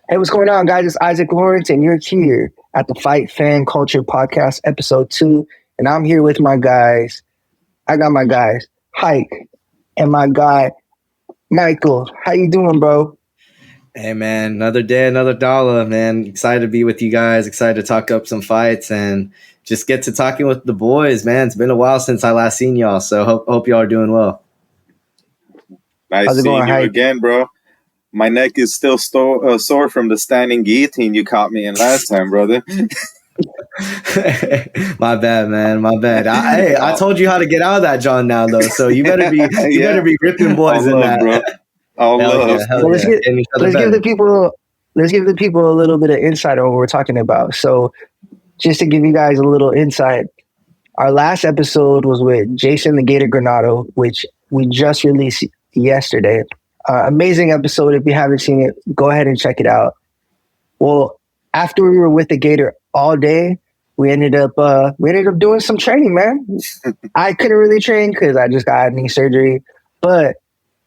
Hey, what's going on, guys? It's Isaac Lawrence, and you're here at the Fight Fan Culture Podcast, episode 2. And I'm here with my guys. I got my guys, Hike, and my guy, Michael. How you doing, bro? Hey, man, another day, another dollar, man. Excited to be with you guys. Excited to talk up some fights and just get to talking with the boys, man. It's been a while since I last seen y'all, so hope y'all are doing well. Nice seeing you again, bro. My neck is still sore from the standing guillotine you caught me in last time, brother. My bad, man. My bad. I told you how to get out of that, John. Now though, so you better be better be ripping boys in that, bro. All love. Well, let's give the people a little bit of insight on what we're talking about. So, just to give you guys a little insight, our last episode was with Jason the Gator Granado, which we just released yesterday. Amazing episode. If you haven't seen it, go ahead and check it out. Well, after we were with the Gator all day, we ended up doing some training, man. I couldn't really train because I just got knee surgery, but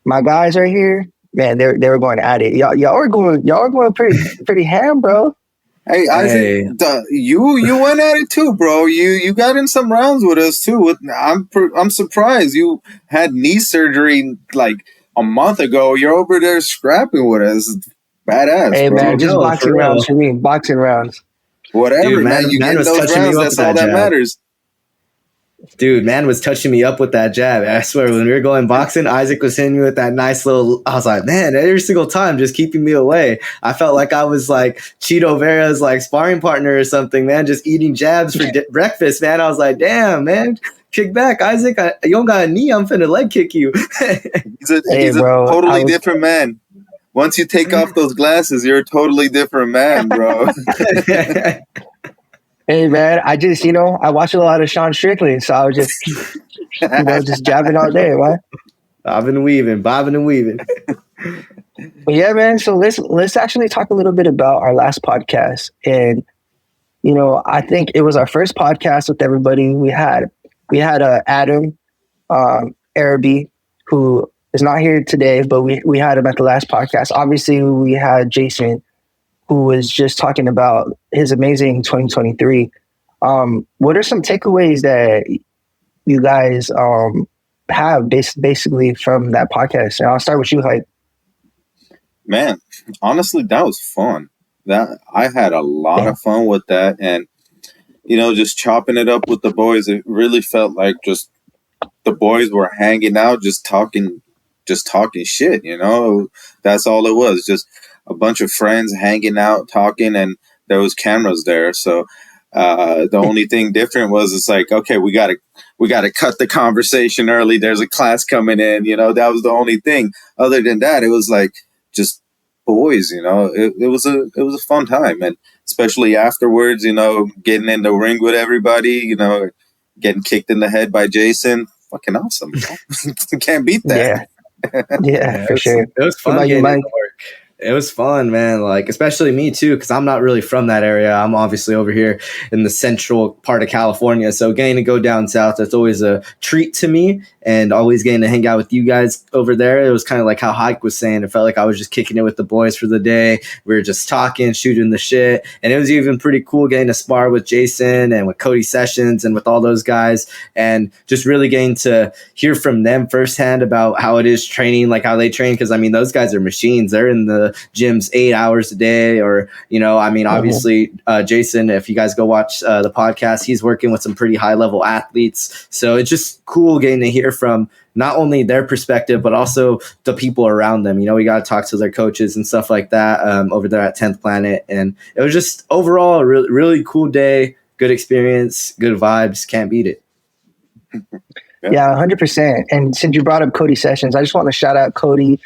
my guys are here, man. They were going at it. Y'all were going pretty ham, bro. Hey, Isaac, you went at it too, bro. You got in some rounds with us too. I'm surprised you had knee surgery like a month ago. You're over there scrapping with us. Badass. Hey, bro. man, just boxing rounds for me. Boxing rounds. Whatever, dude, man. You get those rounds. That's all that matters. Dude, man was touching me up with that jab. I swear, when we were going boxing, Isaac was hitting me with that nice little. I was like, man, every single time, just keeping me away. I felt like I was like Cheeto Vera's like sparring partner or something, man. Just eating jabs for breakfast, man. I was like, damn, man. Kick back, Isaac. You don't got a knee. I'm finna leg kick you. He's a totally different man. Once you take off those glasses, you're a totally different man, bro. Hey, man, I just, I watch a lot of Sean Strickland, so I was just, just jabbing all day, right? Bobbing and weaving. But yeah, man, so let's actually talk a little bit about our last podcast. And, I think it was our first podcast with everybody. We had Adam Araby, who is not here today, but we had him at the last podcast. Obviously, we had Jason, who was just talking about his amazing 2023. What are some takeaways that you guys have basically from that podcast? And I'll start with you, Hype. Man, honestly, that was fun. That I had a lot of fun with that, and just chopping it up with the boys. It really felt like just the boys were hanging out, just talking shit. That's all it was. Just a bunch of friends hanging out, talking, and there was cameras there. So the only thing different was it's like, okay, we gotta cut the conversation early. There's a class coming in. That was the only thing. Other than that, it was like just boys. It was a fun time, and especially afterwards, getting in the ring with everybody. Getting kicked in the head by Jason, fucking awesome. Can't beat that. Yeah, for sure. It was fun getting into work. It was fun, man. Like, especially me too, because I'm not really from that area. I'm obviously over here in the central part of California. So getting to go down south, that's always a treat to me. And always getting to hang out with you guys over there. It was kind of like how Hike was saying. It felt like I was just kicking it with the boys for the day. We were just talking, shooting the shit. And it was even pretty cool getting to spar with Jason and with Cody Sessions and with all those guys. And just really getting to hear from them firsthand about how it is training, like how they train. Because, those guys are machines. They're in the gyms 8 hours a day. Or, obviously, Jason, if you guys go watch the podcast, he's working with some pretty high-level athletes. So it's just cool getting to hear from not only their perspective, but also the people around them. We got to talk to their coaches and stuff like that over there at 10th Planet. And it was just overall a really, really cool day, good experience, good vibes. Can't beat it. Yeah, 100%. And since you brought up Cody Sessions, I just want to shout out Cody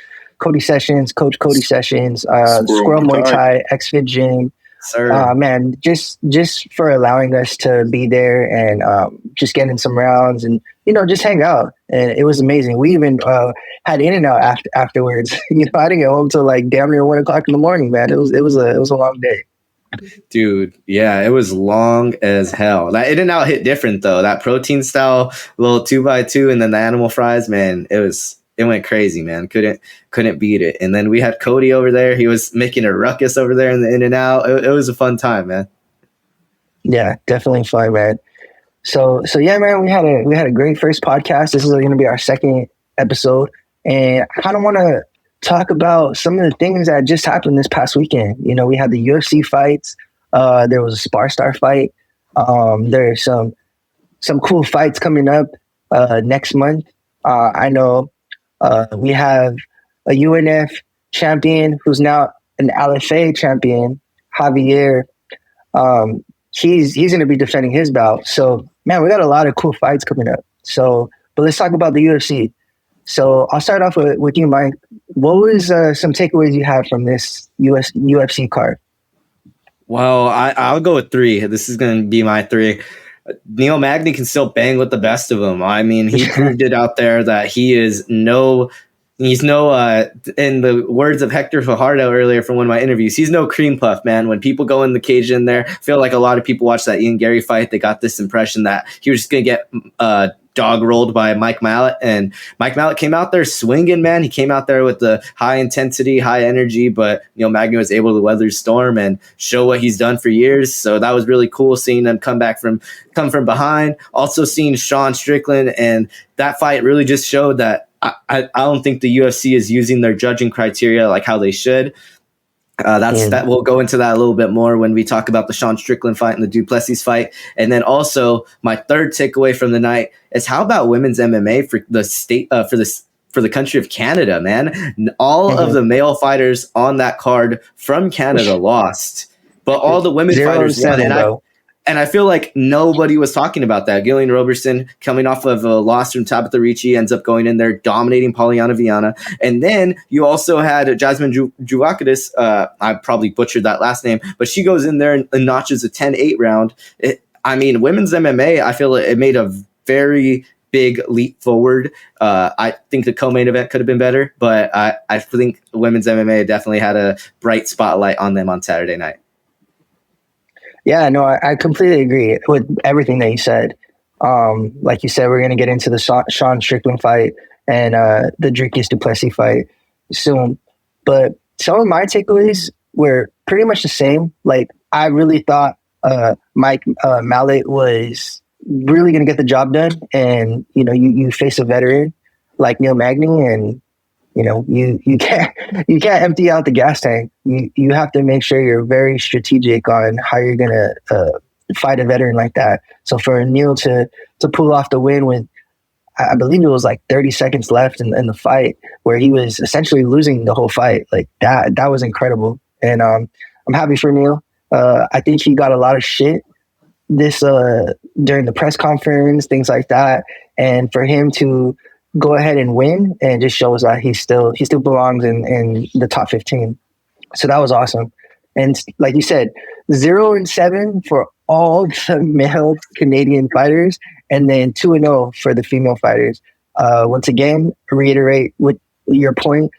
Sessions, Coach Cody Sessions, Squirrel Muay Thai, XFit Gym. Sir. Man, just for allowing us to be there and just getting some rounds and just hang out, and it was amazing. We even had In-N-Out afterwards. I didn't get home till like damn near 1 o'clock in the morning. Man, it was a long day. Dude, yeah, it was long as hell. That In-N-Out hit different though. That protein style little 2x2 and then the animal fries, man, it was it went crazy, man. Couldn't beat it. And then we had Cody over there. He was making a ruckus over there in the in and out. It was a fun time, man. Yeah, definitely fun, man. So yeah, man, we had a great first podcast. This is going to be our second episode, and I kind of want to talk about some of the things that just happened this past weekend. You know, we had the UFC fights. There was a Spar Star fight. There's some cool fights coming up next month. I know we have a UNF champion who's now an LFA champion, Javier. He's going to be defending his bout. So, man, we got a lot of cool fights coming up. So, but let's talk about the UFC. So, I'll start off with you, Mike. What was some takeaways you had from this UFC card? Well, I'll go with 3. This is going to be my 3. Neil Magny can still bang with the best of them. I mean, he proved it out there that he's no, in the words of Hector Fajardo earlier from one of my interviews, he's no cream puff, man. When people go in the cage in there, I feel like a lot of people watch that Ian Gary fight. They got this impression that he was just going to get dog rolled by Mike Mallet, and Mike Mallet came out there swinging, man. He came out there with the high intensity, high energy, but Neil Magny was able to weather the storm and show what he's done for years. So that was really cool seeing them come from behind. Also seeing Sean Strickland, and that fight really just showed that I don't think the UFC is using their judging criteria like how they should. That we'll go into that a little bit more when we talk about the Sean Strickland fight and the Duplessis fight. And then also my third takeaway from the night is how about women's MMA for the state for the country of Canada, man. All of the male fighters on that card from Canada lost, but all the women fighters won. And I feel like nobody was talking about that. Gillian Robertson, coming off of a loss from Tabitha Ricci, ends up going in there, dominating Polyana Viana. And then you also had Jasmine Juvakadis. I probably butchered that last name, but she goes in there and notches a 10-8 round. Women's MMA, I feel it made a very big leap forward. I think the co-main event could have been better, but I think women's MMA definitely had a bright spotlight on them on Saturday night. Yeah, no, I completely agree with everything that you said. Like you said, we're going to get into the Sean Strickland fight and the Dricus Duplessis fight soon. But some of my takeaways were pretty much the same. Like, I really thought Mike Mallet was really going to get the job done. And, you know, you face a veteran like Neil Magny, and you know, you can't empty out the gas tank. You have to make sure you're very strategic on how you're gonna fight a veteran like that. So for Neil to pull off the win with, I believe it was like 30 seconds left in the fight, where he was essentially losing the whole fight, like that was incredible. And I'm happy for Neil. I think he got a lot of shit this during the press conference, things like that, and for him to go ahead and win, and just shows that he still belongs in the top 15. So that was awesome. And like you said, 0-7 for all the male Canadian fighters, and then 2-0 for the female fighters. Once again, reiterate with your point,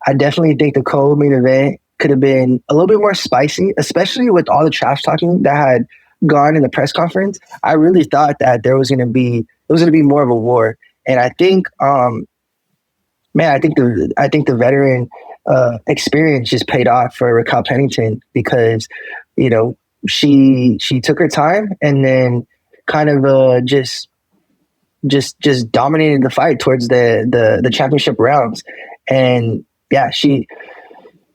I definitely think the co-main event could have been a little bit more spicy, especially with all the trash talking that had gone in the press conference. I really thought that there was going to be more of a war. And I think, I think the veteran experience just paid off for Raquel Pennington, because, you know, she took her time and then kind of just dominated the fight towards the championship rounds. And yeah, she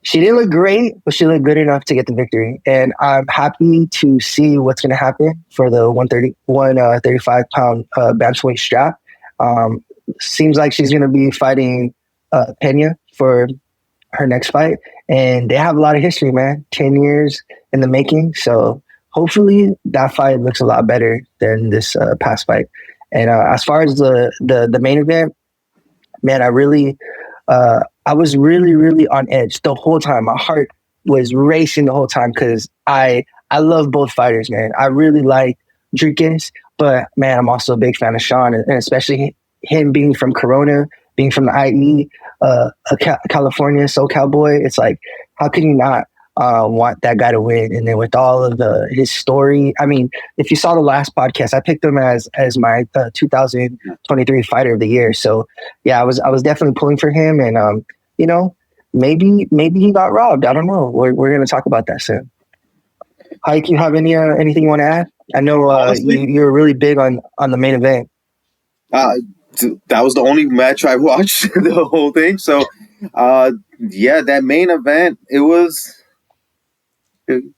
didn't look great, but she looked good enough to get the victory. And I'm happy to see what's going to happen for the 135 pound bantamweight strap. Seems like she's going to be fighting Pena for her next fight, and they have a lot of history, man. 10 years in the making. So hopefully that fight looks a lot better than this past fight. And as far as the main event, man, I was really, really on edge the whole time. My heart was racing the whole time, because I love both fighters, man. I really like Dricus, but man, I'm also a big fan of Sean, and especially him being from Corona, being from the IE, a California SoCal boy. It's like, how can you not want that guy to win. And then with all of his story, I mean, if you saw the last podcast, I picked him as my 2023 fighter of the year. So yeah, I was definitely pulling for him, and you know, maybe he got robbed. I don't know. We're gonna talk about that soon. Hike, you have anything you want to add? I know you're really big on the main event. That was the only match I watched the whole thing. So, yeah, that main event,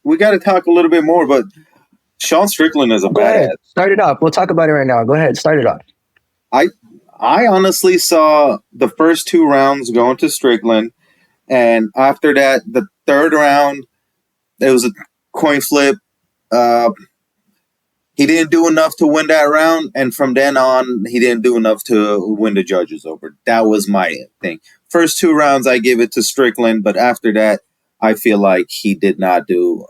we got to talk a little bit more, but Sean Strickland is a badass. Start it off. We'll talk about it right now. Go ahead. Start it off. I honestly saw the first 2 rounds going to Strickland, and after that, the third round, it was a coin flip. He didn't do enough to win that round, and from then on, he didn't do enough to win the judges over. That was my thing. First 2 rounds, I give it to Strickland, but after that, I feel like he did not do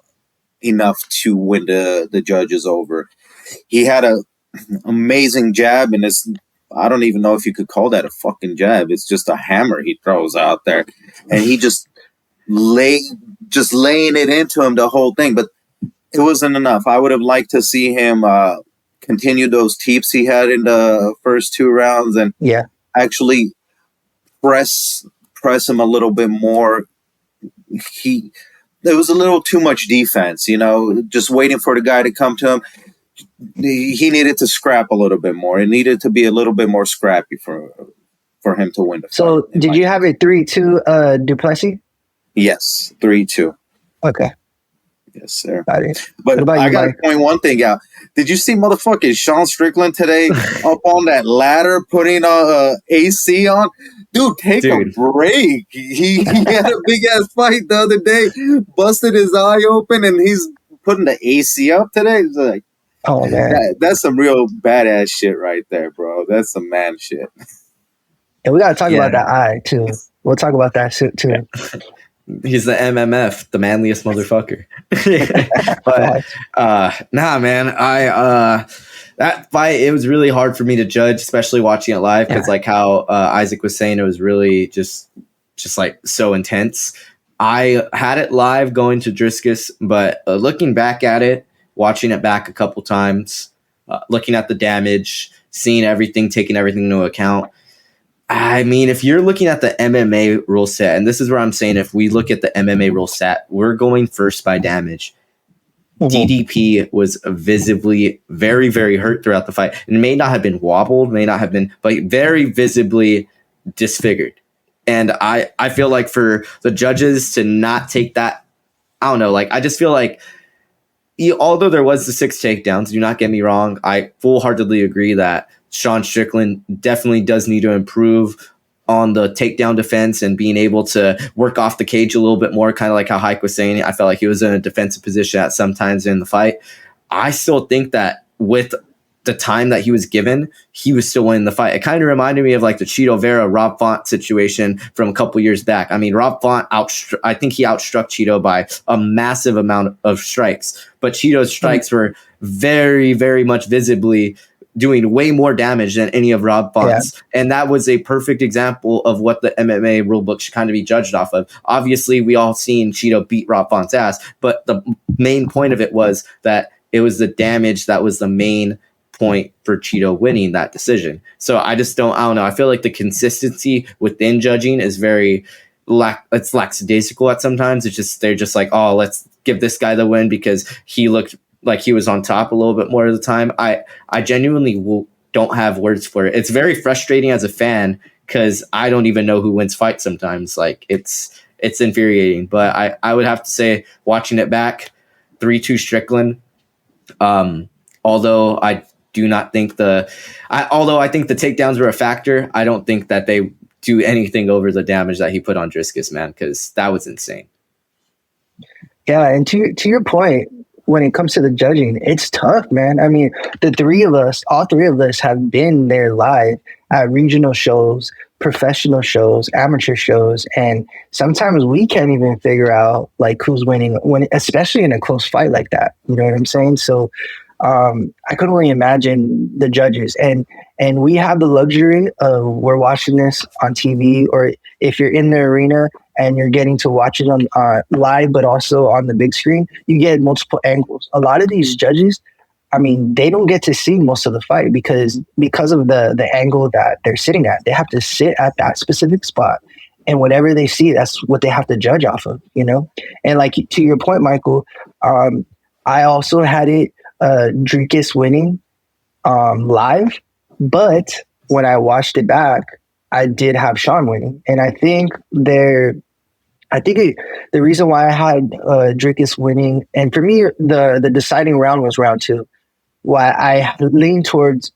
enough to win the judges over. He had an amazing jab, and I don't even know if you could call that a fucking jab. It's just a hammer he throws out there, and he just laying it into him the whole thing, but it wasn't enough. I would have liked to see him continue those teeps he had in the first 2 rounds and actually press him a little bit more. There was a little too much defense, just waiting for the guy to come to him. He needed to scrap a little bit more. It needed to be a little bit more scrappy for him to win the fight. So did you have it 3-2 Duplessis? Yes, 3-2. Okay. Yes, sir. But I got to point one thing out. Did you see motherfucking Sean Strickland today up on that ladder putting AC on? Dude, take a break. He had a big-ass fight the other day, busted his eye open, and he's putting the AC up today. It's like, oh, man. That's some real badass shit right there, bro. That's some man shit. And we got to talk about that eye, too. We'll talk about that shit, too. Yeah. He's the MMF, the manliest motherfucker. But nah, man, that fight, it was really hard for me to judge, especially watching it live, because like how Isaac was saying, it was really just like so intense. I had it live going to Driscus, but looking back at it, watching it back a couple times, looking at the damage, seeing everything, taking everything into account. I mean, if you're looking at the MMA rule set, and this is where I'm saying if we look at the MMA rule set, we're going first by damage. DDP was visibly very, very hurt throughout the fight. It may not have been wobbled, but very visibly disfigured. And I feel like for the judges to not take that, I don't know, like I just feel like although there was the 6 takedowns, do not get me wrong, I full-heartedly agree that Sean Strickland definitely does need to improve on the takedown defense and being able to work off the cage a little bit more, kind of like how Hike was saying. I felt like he was in a defensive position at some times in the fight. I still think that with the time that he was given, he was still winning the fight. It kind of reminded me of like the Cheeto Vera Rob Font situation from a couple years back. I mean, Rob Font I think he outstruck Cheeto by a massive amount of strikes, but Cheeto's strikes were very, very much visibly doing way more damage than any of Rob Font's. Yeah. And that was a perfect example of what the MMA rulebook should kind of be judged off of. Obviously, we all seen Cheeto beat Rob Font's ass, but the main point of it was that it was the damage that was the main point for Cheeto winning that decision. So I don't know. I feel like the consistency within judging is very it's lackadaisical at sometimes. It's just, they're just like, oh, let's give this guy the win because he looked like he was on top a little bit more of the time. I genuinely don't have words for it. It's very frustrating as a fan because I don't even know who wins fights sometimes. Like it's infuriating. But I would have to say, watching it back, 3-2 Strickland. Although I do not think although I think the takedowns were a factor, I don't think that they do anything over the damage that he put on Driscus, man, because that was insane. Yeah, and to your point, when it comes to the judging, it's tough, man. I mean, all three of us have been there live at regional shows, professional shows, amateur shows, and sometimes we can't even figure out like who's winning especially in a close fight like that. You know what I'm saying? So I could only imagine the judges, and we have the luxury of we're watching this on TV, or if you're in the arena and you're getting to watch it on live, but also on the big screen, you get multiple angles. A lot of these judges, I mean, they don't get to see most of the fight because of the angle that they're sitting at. They have to sit at that specific spot, and whatever they see, that's what they have to judge off of, you know. And like to your point, Michael, I also had it Dricus winning live, but when I watched it back, I did have Sean winning, and I think the reason why I had Dricus winning, and for me, the deciding round was round two. Why I leaned towards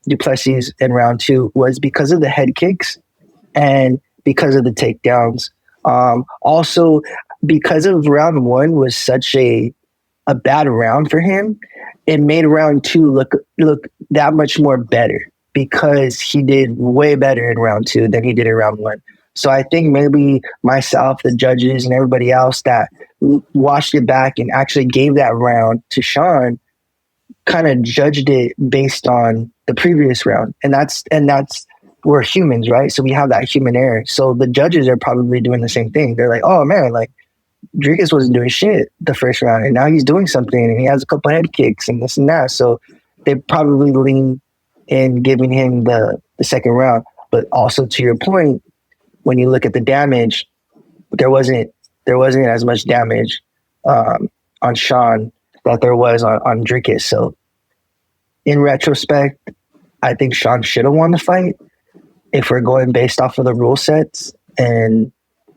Duplessis in round two was because of the head kicks and because of the takedowns. Also, because of round one was such a bad round for him, it made round two look that much more better because he did way better in round two than he did in round one. So I think maybe myself, the judges, and everybody else that watched it back and actually gave that round to Sean kind of judged it based on the previous round. And that's we're humans, right? So we have that human error. So the judges are probably doing the same thing. They're like, oh man, like Dricus wasn't doing shit the first round, and now he's doing something, and he has a couple head kicks and this and that. So they probably lean in giving him the second round. But also to your point, when you look at the damage, there wasn't as much damage on Sean that there was on Dricus. So in retrospect, I think Sean should have won the fight if we're going based off of the rule sets and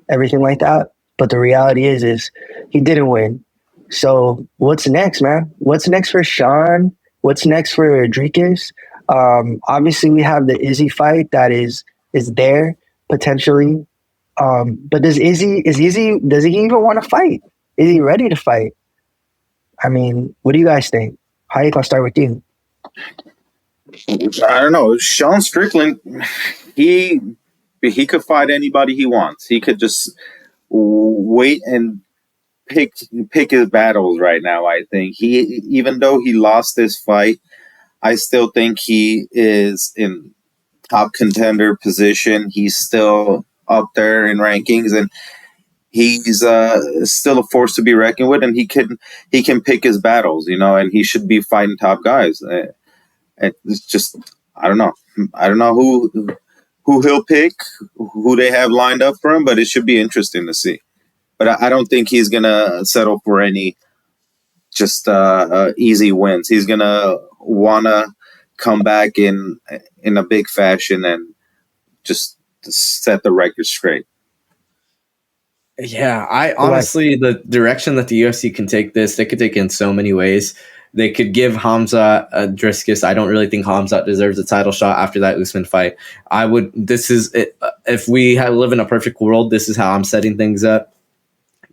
everything like that. But the reality is he didn't win. So what's next, man? What's next for Sean? What's next for Dricus? Obviously, we have the Izzy fight that is there potentially. But does he even want to fight? Is he ready to fight? I mean, what do you guys think? How you gonna start with you? I don't know. Sean Strickland, he could fight anybody he wants. He could just wait and pick his battles right now. I think even though he lost this fight, I still think he is in top contender position. He's still up there in rankings, and he's still a force to be reckoned with. And he can pick his battles, you know, and he should be fighting top guys. It's just I don't know who he'll pick, who they have lined up for him, but it should be interesting to see. But I don't think he's gonna settle for any just easy wins. He's gonna wanna come back in a big fashion and just set the record straight. Yeah, I honestly, the direction that the UFC can take this, they could take it in so many ways. They could give Hamza a Dricus. I don't really think Hamza deserves a title shot after that Usman fight. This is it. If we live in a perfect world, this is how I'm setting things up.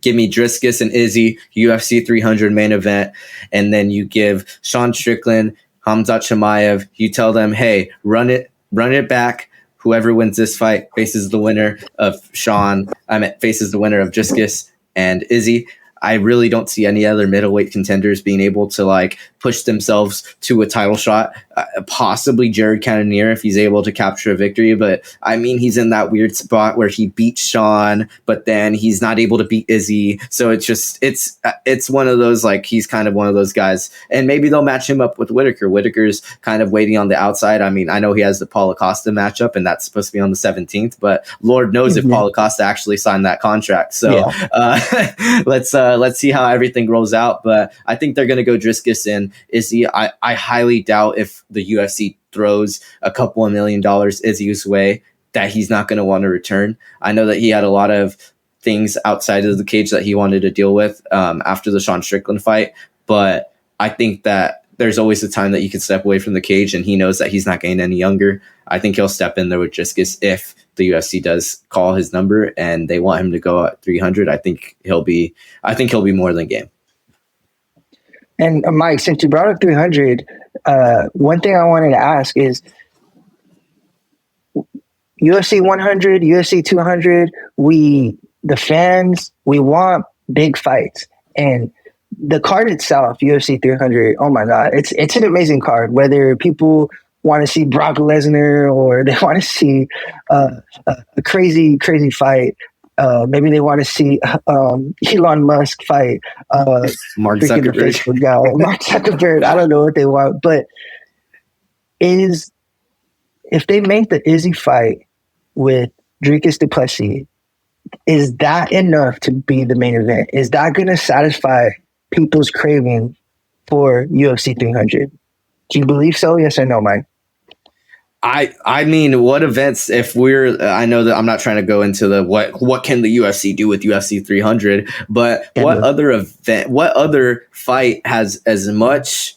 Give me Dricus and Izzy, UFC 300 main event, and then you give Sean Strickland, Hamzat Chimaev. You tell them, hey, run it back. Whoever wins this fight faces the winner of faces the winner of Dricus and Izzy. I really don't see any other middleweight contenders being able to like push themselves to a title shot. Possibly Jared Cannonier if he's able to capture a victory, but I mean he's in that weird spot where he beats Sean, but then he's not able to beat Izzy. So it's one of those like he's kind of one of those guys, and maybe they'll match him up with Whitaker. Whitaker's kind of waiting on the outside. I mean, I know he has the Paulo Costa matchup, and that's supposed to be on the 17th, but Lord knows if Paulo Costa actually signed that contract. So let's see how everything rolls out. But I think they're going to go Dricus and Izzy. I highly doubt if the UFC throws a couple of $1 million Izzy's way that he's not going to want to return. I know that he had a lot of things outside of the cage that he wanted to deal with after the Sean Strickland fight. But I think that there's always a time that you can step away from the cage, and he knows that he's not getting any younger. I think he'll step in there with Dricus if the UFC does call his number and they want him to go at 300. I think he'll be more than game. And Mike, since you brought up 300, one thing I wanted to ask is UFC 100, UFC 200, the fans, we want big fights. And the card itself, UFC 300, oh my God, it's an amazing card. Whether people want to see Brock Lesnar or they want to see a crazy fight, Maybe they want to see Elon Musk fight Mark freaking the Zuckerberg. Facebook guy, Mark Zuckerberg. I don't know what they want, but is if they make the Izzy fight with Dricus Duplessis, is that enough to be the main event? Is that going to satisfy people's craving for UFC 300? Do you believe so? Yes or no, Mike? I mean, what events? If we're, I know that I'm not trying to go into the what can the UFC do with UFC 300, but what other event, what other fight has as much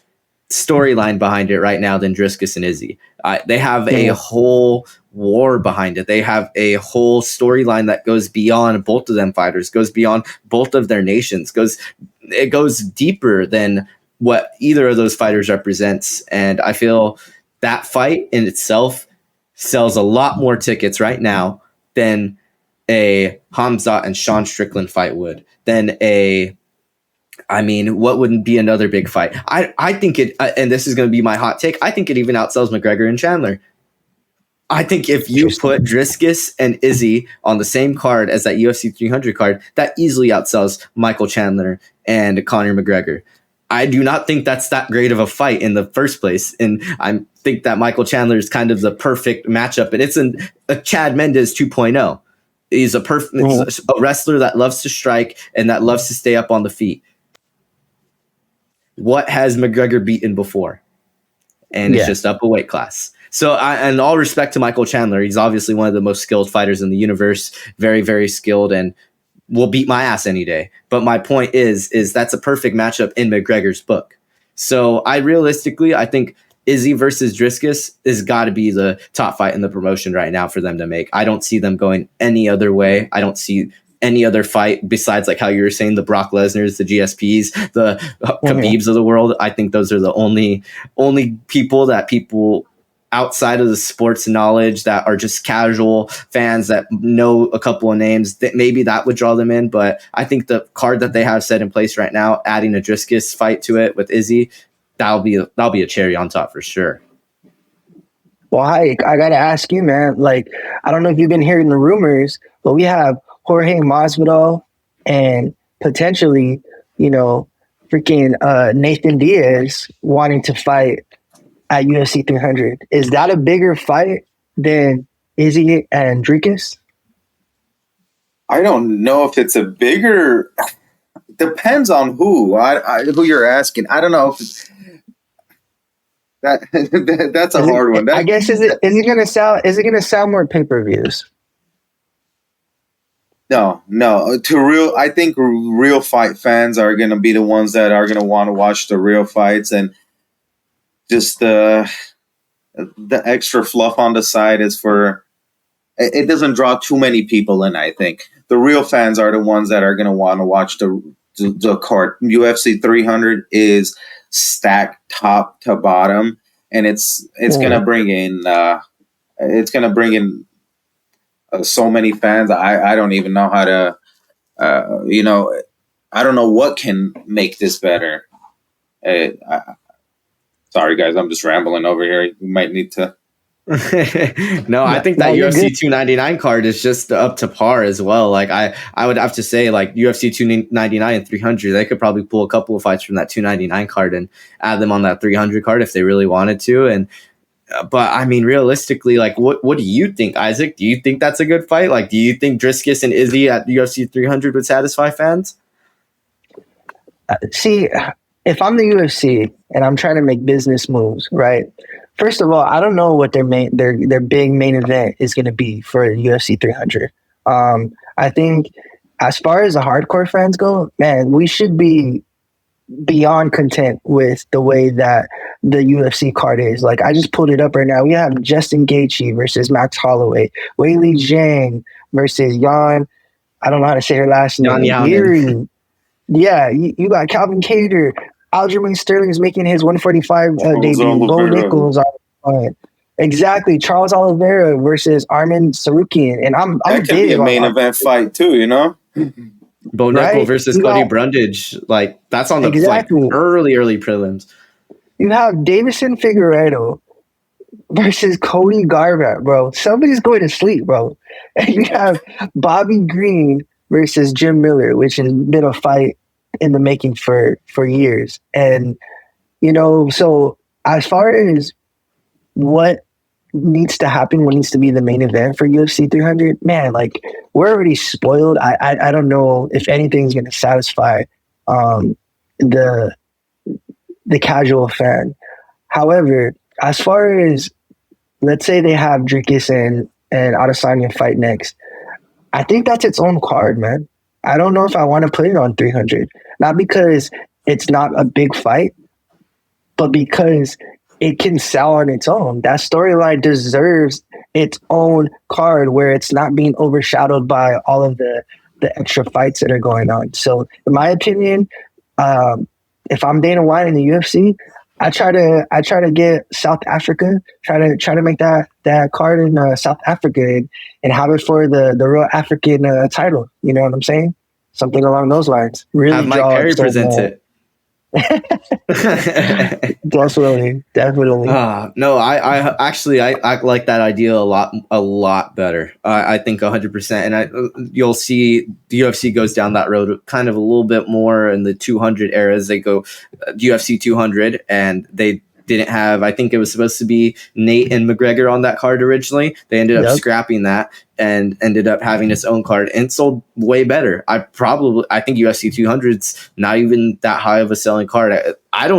storyline behind it right now than Driscus and Izzy? They have a whole war behind it. They have a whole storyline that goes beyond both of them fighters, goes beyond both of their nations, it goes deeper than what either of those fighters represents, and I feel that fight in itself sells a lot more tickets right now than a Hamzat and Sean Strickland fight would. What wouldn't be another big fight? I think it, and this is going to be my hot take, I think it even outsells McGregor and Chandler. I think if you put Driscus and Izzy on the same card as that UFC 300 card, that easily outsells Michael Chandler and Conor McGregor. I do not think that's that great of a fight in the first place. And I think that Michael Chandler is kind of the perfect matchup. And it's a Chad Mendes 2.0. He's a wrestler that loves to strike and that loves to stay up on the feet. What has McGregor beaten before? And it's just up a weight class. So, and all respect to Michael Chandler, he's obviously one of the most skilled fighters in the universe. Very, very skilled and will beat my ass any day. But my point is that's a perfect matchup in McGregor's book. So I think Izzy versus Driscus has got to be the top fight in the promotion right now for them to make. I don't see them going any other way. I don't see any other fight besides, like how you were saying, the Brock Lesnar's, the GSPs, the Khabibs of the world. I think those are the only people outside of the sports knowledge that are just casual fans that know a couple of names, that maybe that would draw them in. But I think the card that they have set in place right now, adding a Driscus fight to it with Izzy, that'll be a cherry on top for sure. Well, I got to ask you, man, like, I don't know if you've been hearing the rumors, but we have Jorge Masvidal and potentially, freaking Nathan Diaz wanting to fight at UFC 300. Is that a bigger fight than Izzy and Dricus? I don't know if it's a bigger. Depends on who you're asking. I don't know if that's a hard one. I guess is it gonna sell more pay-per-views? No. I think real fight fans are gonna be the ones that are gonna want to watch the real fights, and just the extra fluff on the side is for it doesn't draw too many people in. I think the real fans are the ones that are going to want to watch the card. UFC 300 is stacked top to bottom, and it's going to bring in so many fans. I don't even know how to I don't know what can make this better. Sorry, guys, I'm just rambling over here. You might need to. No, I think that UFC 299 card is just up to par as well. Like I would have to say, like UFC 299 and 300, they could probably pull a couple of fights from that 299 card and add them on that 300 card if they really wanted to. And but I mean, realistically, like what do you think, Isaac? Do you think that's a good fight? Like, do you think Driscus and Izzy at UFC 300 would satisfy fans? See, if I'm the UFC and I'm trying to make business moves, right? First of all, I don't know what their big main event is going to be for UFC 300. I think as far as the hardcore fans go, man, we should be beyond content with the way that the UFC card is. Like, I just pulled it up right now. We have Justin Gaethje versus Max Holloway, Weili Zhang versus Jan. I don't know how to say her last name. Yuri. Yeah, you got Calvin Kattar. Aljamain Sterling is making his 145 debut. Bo Nichols on exactly. Charles Oliveira versus Armin Sarukian, and I'm that could be a main event fight too. Bo Nichols versus Cody Brundage, like that's on the early prelims. You have Davison Figueiredo versus Cody Garbrandt, bro. Somebody's going to sleep, bro. And you have Bobby Green versus Jim Miller, which has been a fight in the making for years. And so as far as what needs to happen, what needs to be the main event for UFC 300, man, like we're already spoiled. I don't know if anything's going to satisfy the casual fan. However, as far as let's say they have Dricus and Adesanya fight next, I think that's its own card, man. I don't know if I want to put it on 300, not because it's not a big fight, but because it can sell on its own. That storyline deserves its own card where it's not being overshadowed by all of the extra fights that are going on. So, in my opinion, if I'm Dana White in the UFC, I try to get South Africa, try to make that card in South Africa and have it for the real African title. You know what I'm saying? Something along those lines. Really have Mike Perry present it. Definitely. No, I actually I like that idea a lot better. I think 100%, and you'll see the UFC goes down that road kind of a little bit more in the 200 eras. They go UFC 200, and they didn't have. I think it was supposed to be Nate and McGregor on that card originally. They ended up scrapping that and ended up having its own card and sold way better. I think UFC 200's not even that high of a selling card. I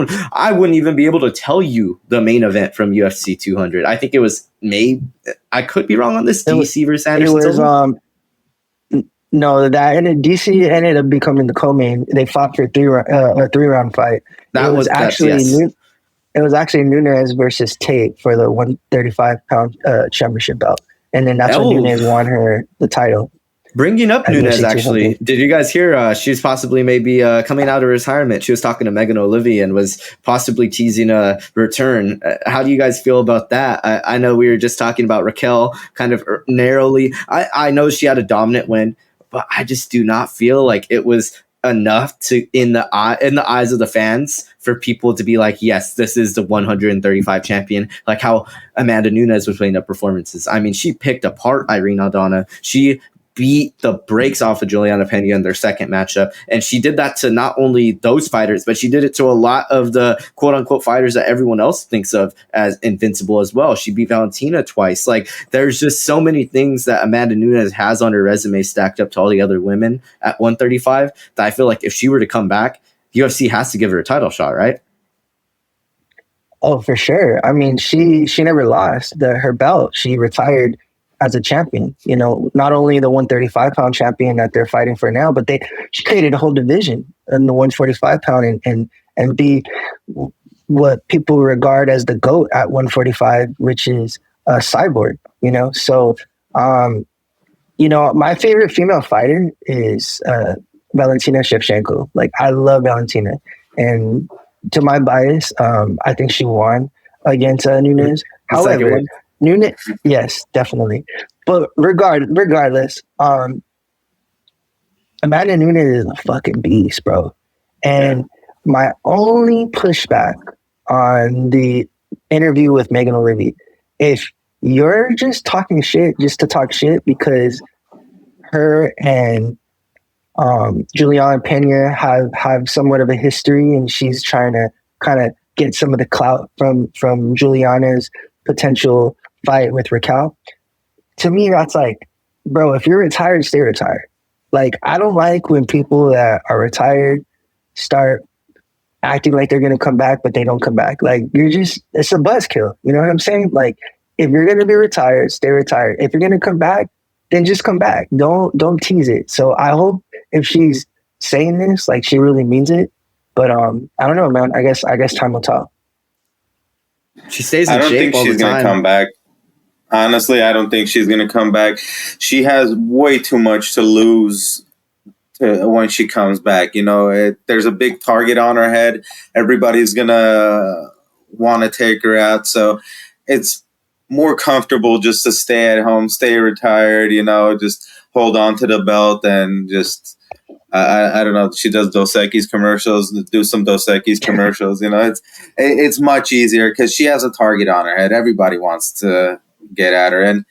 wouldn't even be able to tell you the main event from UFC 200. I think it was I could be wrong on this. DC versus Anderson. It was no, that and DC ended up becoming the co-main. They fought for a 3-round fight. It was actually Nunes versus Tate for the 135-pound championship belt. And then that's when Nunes won the title. Bringing up Nunes, actually, did you guys hear she's possibly maybe coming out of retirement? She was talking to Megan O'Leary and was possibly teasing a return. How do you guys feel about that? I know we were just talking about Raquel kind of narrowly. I know she had a dominant win, but I just do not feel like it was enough to in the eyes of the fans for people to be like, yes, this is the 135 champion, like how Amanda Nunes was playing up performances. I mean, she picked apart Irene Aldana. She beat the brakes off of Juliana Pena in their second matchup. And she did that to not only those fighters, but she did it to a lot of the quote unquote fighters that everyone else thinks of as invincible as well. She beat Valentina twice. Like, there's just so many things that Amanda Nunes has on her resume stacked up to all the other women at 135 that I feel like if she were to come back, UFC has to give her a title shot, right? Oh, for sure. I mean, she never lost her belt. She retired as a champion, not only the 135-pound champion that they're fighting for now, but she created a whole division in the 145-pound and be what people regard as the GOAT at 145, which is a Cyborg, So, my favorite female fighter is Valentina Shevchenko. Like, I love Valentina. And to my bias, I think she won against Nunes. However, Nunes, yes, definitely. But regardless, Amanda Nunes is a fucking beast, bro. And my only pushback on the interview with Megan O'Leary, if you're just talking shit just to talk shit because her and Juliana Pena have somewhat of a history and she's trying to kind of get some of the clout from Juliana's potential fight with Raquel. To me, that's like, bro, if you're retired, stay retired. Like, I don't like when people that are retired start acting like they're going to come back, but they don't come back. Like, it's a buzzkill. You know what I'm saying? Like, if you're going to be retired, stay retired. If you're going to come back, then just come back. Don't tease it. So I hope if she's saying this, like, she really means it. But I don't know, man. I guess time will tell. She stays in shape all the time. I don't think she's going to come back. Honestly, I don't think she's going to come back. She has way too much to lose when she comes back. There's a big target on her head. Everybody's going to want to take her out. So it's more comfortable just to stay at home, stay retired, just hold on to the belt and just I don't know. She does Dos Equis commercials. Do some Dos Equis commercials. You know, it's much easier because she has a target on her head. Everybody wants to get at her, and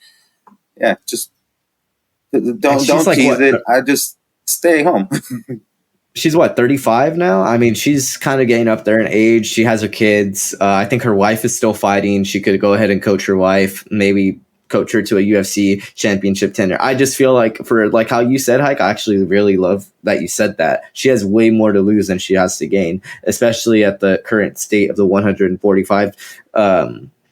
yeah, just don't like tease what? it. I just stay home. She's what, 35 now? I mean, she's kind of getting up there in age. She has her kids. I think her wife is still fighting. She could go ahead and coach her wife, maybe coach her to a UFC championship tender. I just feel like, for like how you said, Hike, I actually really love that you said that. She has way more to lose than she has to gain, especially at the current state of the 145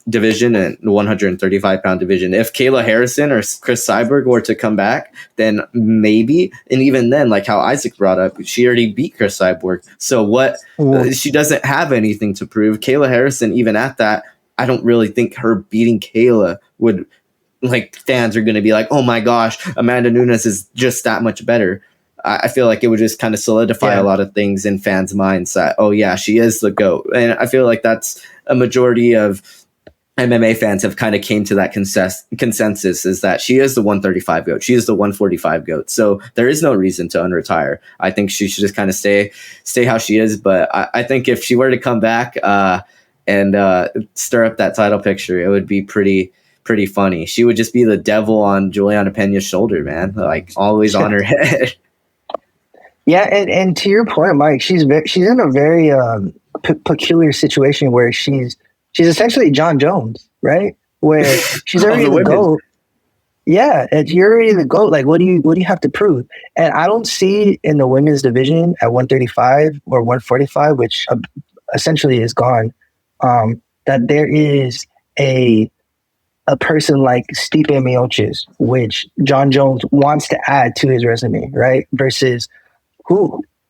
division and the 135-pound division. If Kayla Harrison or Chris Cyborg were to come back, then maybe, and even then, like how Isaac brought up, she already beat Chris Cyborg. So what? She doesn't have anything to prove. Kayla Harrison, even at that, I don't really think her beating Kayla would, like, fans are going to be like, oh my gosh, Amanda Nunes is just that much better. I feel like it would just kind of solidify a lot of things in fans' minds that, oh yeah, she is the GOAT. And I feel like that's a majority of MMA fans have kind of came to that consensus, is that she is the 135 GOAT. She is the 145 GOAT. So there is no reason to unretire. I think she should just kind of stay how she is. But I think if she were to come back and stir up that title picture, it would be pretty funny. She would just be the devil on Juliana Pena's shoulder, man. Like, always on her head. Yeah, and to your point, Mike, she's in a very peculiar situation where she's essentially John Jones, right? Where she's already the GOAT. Yeah, you're already the GOAT. Like, what do you have to prove? And I don't see in the women's division at 135 or 145, which essentially is gone, that there is a person like Stipe Miocic, which John Jones wants to add to his resume, right? Versus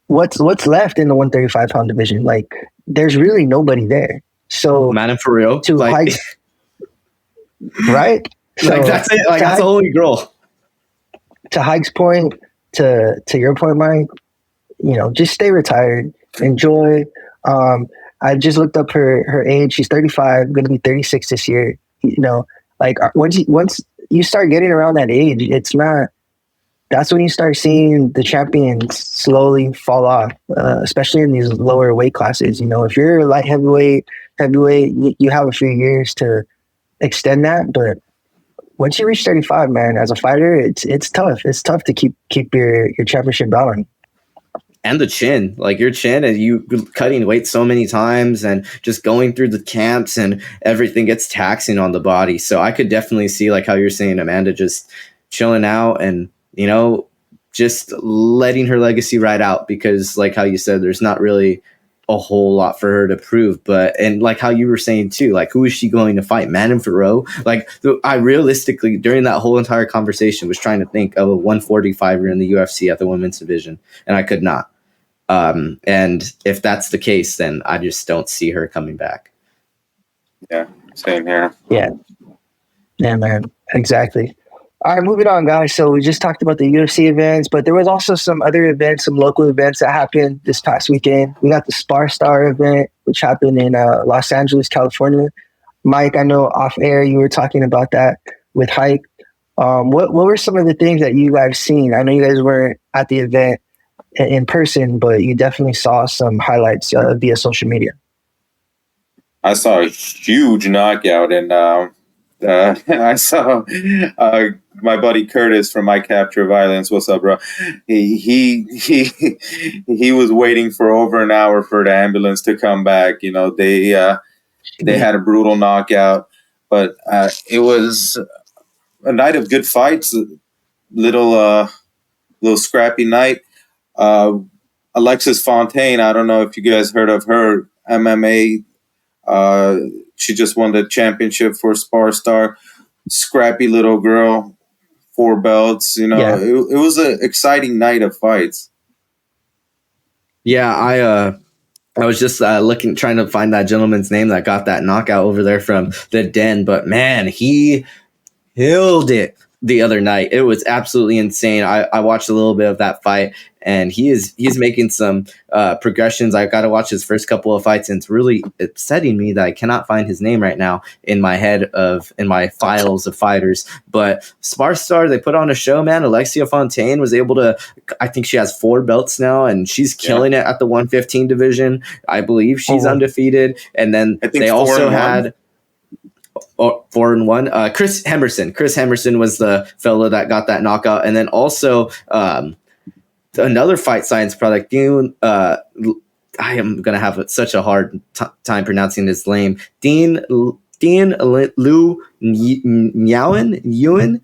what's left in the 135-pound division? Like, there's really nobody there. So, man, for real, to like, Hike's, right? So, like, that's it. Like, that's the holy grail. To Hike's point, to your point, Mike, you know, just stay retired, enjoy. I just looked up her age. She's 35, going to be 36 this year. You know, like, once you start getting around that age, that's when you start seeing the champions slowly fall off, especially in these lower weight classes. You know, if you're light heavyweight, you have a few years to extend that. But once you reach 35, man, as a fighter, it's tough. It's tough to keep your championship belt on. And the chin, like your chin, and you cutting weight so many times and just going through the camps, and everything gets taxing on the body. So I could definitely see, like how you're saying, Amanda just chilling out and, you know, just letting her legacy ride out, because like how you said, there's not really a whole lot for her to prove. But, and like how you were saying too, like, who is she going to fight? Manon Fiorot? Like, I realistically, during that whole entire conversation, was trying to think of a 145er in the UFC at the women's division, and I could not. And if that's the case, then I just don't see her coming back. Yeah, same here. Yeah, man, exactly. All right, moving on, guys. So we just talked about the UFC events, but there was also some other events, some local events that happened this past weekend. We got the Spar Star event, which happened in Los Angeles, California. Mike, I know off air you were talking about that with Hike. What were some of the things that you guys seen? I know you guys weren't at the event in person, but you definitely saw some highlights via social media. I saw a huge knockout, and I saw my buddy Curtis from My Capture Violence. What's up, bro? He was waiting for over an hour for the ambulance to come back. You know, they had a brutal knockout, but it was a night of good fights. Little scrappy night. Alexis Fontaine, I don't know if you guys heard of her, MMA. She just won the championship for Spar Star. Scrappy little girl, 4 belts. You know, yeah. It was an exciting night of fights. Yeah, I was just trying to find that gentleman's name that got that knockout over there from the Den, but man, he killed it the other night. It was absolutely insane. I watched a little bit of that fight, and he's making some progressions. I've got to watch his first couple of fights, and it's really upsetting me that I cannot find his name right now in my files of fighters. But Sparstar, they put on a show, man. Alexia Fontaine was able to, I think she has 4 belts now, and she's killing it at the 115 division. I believe she's undefeated. And then they also had 4-1. Chris Hemerson was the fellow that got that knockout. And then also another Fight Science product, I am going to have such a hard time pronouncing his name. Dean Liu Nguyen.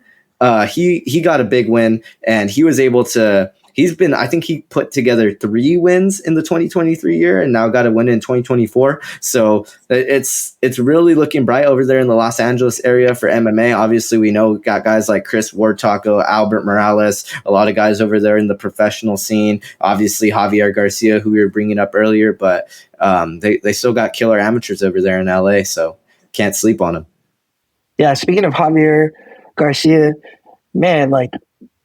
He got a big win, and he was able to. I think he put together 3 wins in the 2023 year, and now got a win in 2024. So it's really looking bright over there in the Los Angeles area for MMA. Obviously, we know we got guys like Chris Ward Taco, Albert Morales, a lot of guys over there in the professional scene. Obviously, Javier Garcia, who we were bringing up earlier, but they still got killer amateurs over there in LA, so can't sleep on them. Yeah, speaking of Javier Garcia, man, like,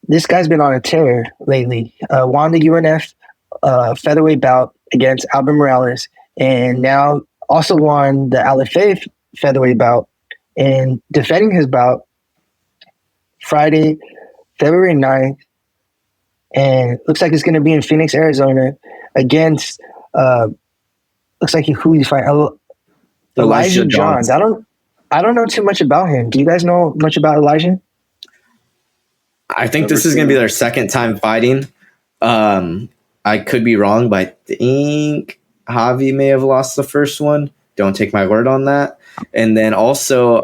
this guy's been on a tear lately. Won the UNF featherweight bout against Albert Morales, and now also won the LFA featherweight bout, and defending his bout Friday, February 9th, and looks like it's going to be in Phoenix, Arizona, against looks like who he's fighting, Elijah Johns. I don't know too much about him. Do you guys know much about Elijah? I think this is going to be their second time fighting. I could be wrong, but I think Javi may have lost the first one. Don't take my word on that. And then also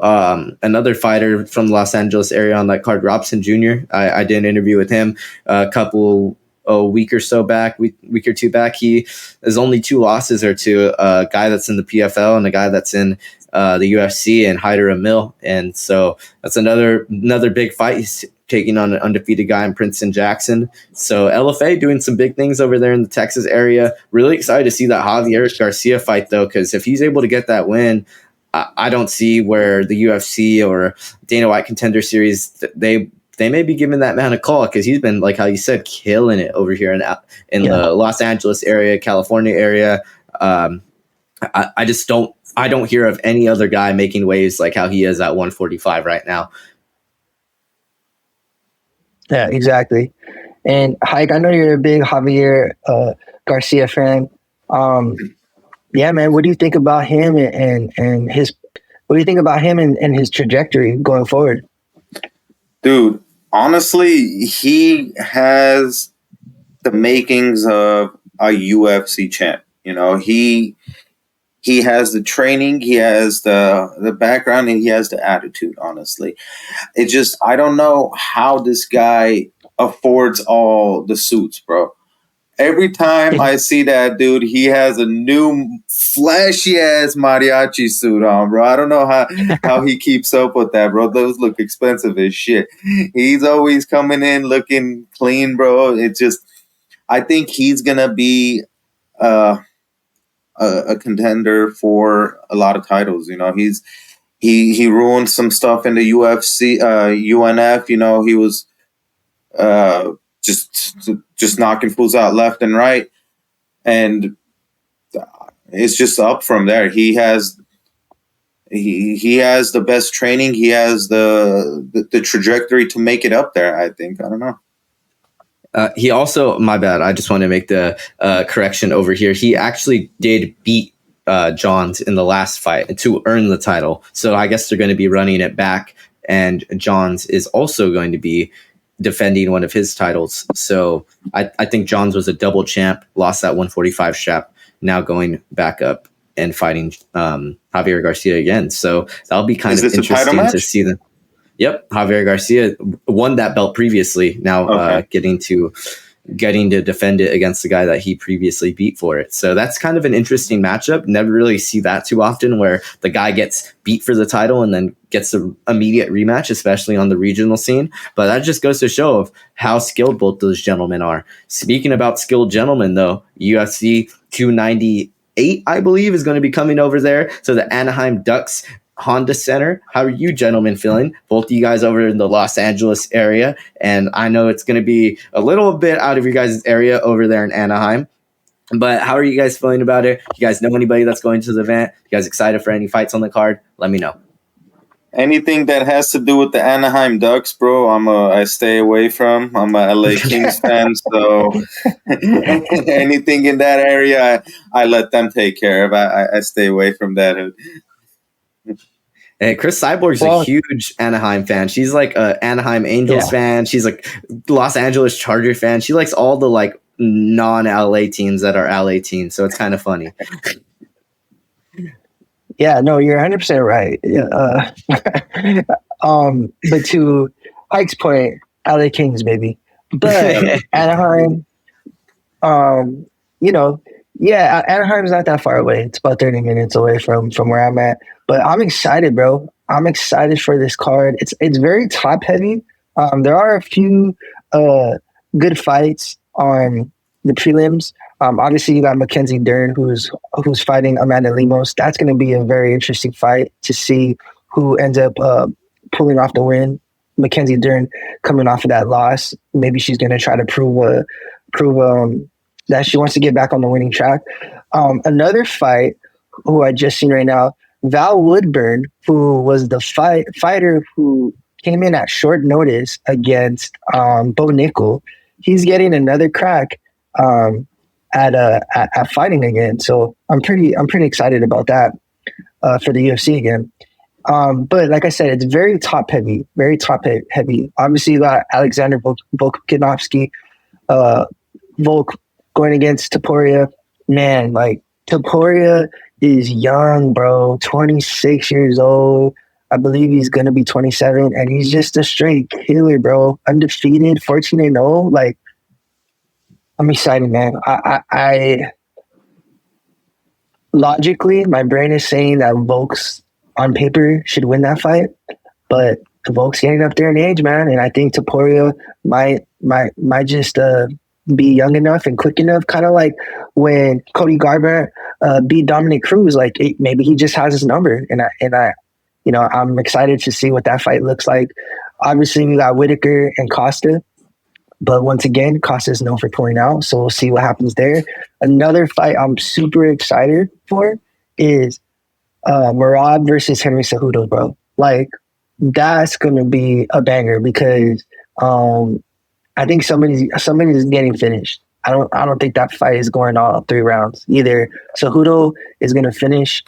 another fighter from the Los Angeles area on that card, Robson Jr. I did an interview with him a week or so back, week or two back. His only 2 losses are to a guy that's in the PFL and a guy that's in the UFC, and Hyder Emil. And so that's another big fight. He's taking on an undefeated guy in Princeton Jackson. So LFA doing some big things over there in the Texas area. Really excited to see that Javier Garcia fight, though, because if he's able to get that win, I don't see where the UFC or Dana White Contender Series, they may be giving that man a call, because he's been, like how you said, killing it over here in the Los Angeles area, California area. I just don't hear of any other guy making waves like how he is at 145 right now. Yeah, exactly. And Hike, I know you're a big Javier Garcia fan. Yeah, man, what do you think about him and his? What do you think about him and his trajectory going forward? Dude, honestly, he has the makings of a UFC champ. You know, he has the training, he has the background, and he has the attitude, honestly. It just, I don't know how this guy affords all the suits, bro. Every time I see that dude, he has a new flashy-ass mariachi suit on, bro. I don't know how he keeps up with that, bro. Those look expensive as shit. He's always coming in looking clean, bro. It's just, I think he's going to be a contender for a lot of titles. You know, he ruined some stuff in the UFC, UNF. You know, he was just knocking fools out left and right, and it's just up from there. He has the best training. He has the trajectory to make it up there, I think. I don't know. He also, my bad, I just want to make the correction over here. He actually did beat Johns in the last fight to earn the title. So I guess they're going to be running it back, and Johns is also going to be defending one of his titles. So I think Johns was a double champ, lost that 145 strap, now going back up and fighting Javier Garcia again. So that'll be kind of interesting to see them. Yep, Javier Garcia won that belt previously. Now getting to defend it against the guy that he previously beat for it. So that's kind of an interesting matchup. Never really see that too often, where the guy gets beat for the title and then gets the immediate rematch, especially on the regional scene. But that just goes to show of how skilled both those gentlemen are. Speaking about skilled gentlemen, though, UFC 298, I believe, is going to be coming over there. So the Anaheim Ducks Honda Center. How are you gentlemen feeling? Both of you guys over in the Los Angeles area, and I know it's going to be a little bit out of your guys' area over there in Anaheim. But how are you guys feeling about it? You guys know anybody that's going to the event? You guys excited for any fights on the card? Let me know. Anything that has to do with the Anaheim Ducks, bro, I stay away from. I'm a LA Kings fan, so anything in that area, I let them take care of. I stay away from that. Hey, Chris Cyborg's a huge Anaheim fan. She's like a Anaheim Angels fan. She's like Los Angeles Charger fan. She likes all the like non-LA teams that are LA teams. So it's kind of funny. Yeah, no, you're 100% right. But to Ike's point, LA Kings, baby. But Anaheim, Anaheim's not that far away. It's about 30 minutes away from where I'm at. But I'm excited, bro. I'm excited for this card. It's very top heavy. There are a few good fights on the prelims. Obviously, you got Mackenzie Dern, who's fighting Amanda Lemos. That's going to be a very interesting fight to see who ends up pulling off the win. Mackenzie Dern coming off of that loss, maybe she's going to try to prove that she wants to get back on the winning track. Another fight, who I just seen right now, Val Woodburn, who was the fighter who came in at short notice against Bo Nickel. He's getting another crack at fighting again. So I'm pretty excited about that for the UFC again. But like I said, it's very top heavy. Obviously, you got Alexander Volkanovski, Volk going against Topuria. Man, like Topuria is young, bro. 26 years old. I believe he's gonna be 27, and he's just a straight killer, bro. Undefeated, 14-0. Like, I'm excited, man. I logically, my brain is saying that Volk's on paper should win that fight, but Volk's getting up there in age, man, and I think Topuria might just be young enough and quick enough, kind of like when Cody Garbrandt beat Dominic Cruz. Like maybe he just has his number, and I, I'm excited to see what that fight looks like. Obviously, we got Whitaker and Costa. But once again, Costa is known for pulling out, so we'll see what happens there. Another fight I'm super excited for is Merab versus Henry Cejudo, bro. Like, that's gonna be a banger because I think somebody's getting finished. I don't think that fight is going all 3 rounds. Either Cejudo is gonna finish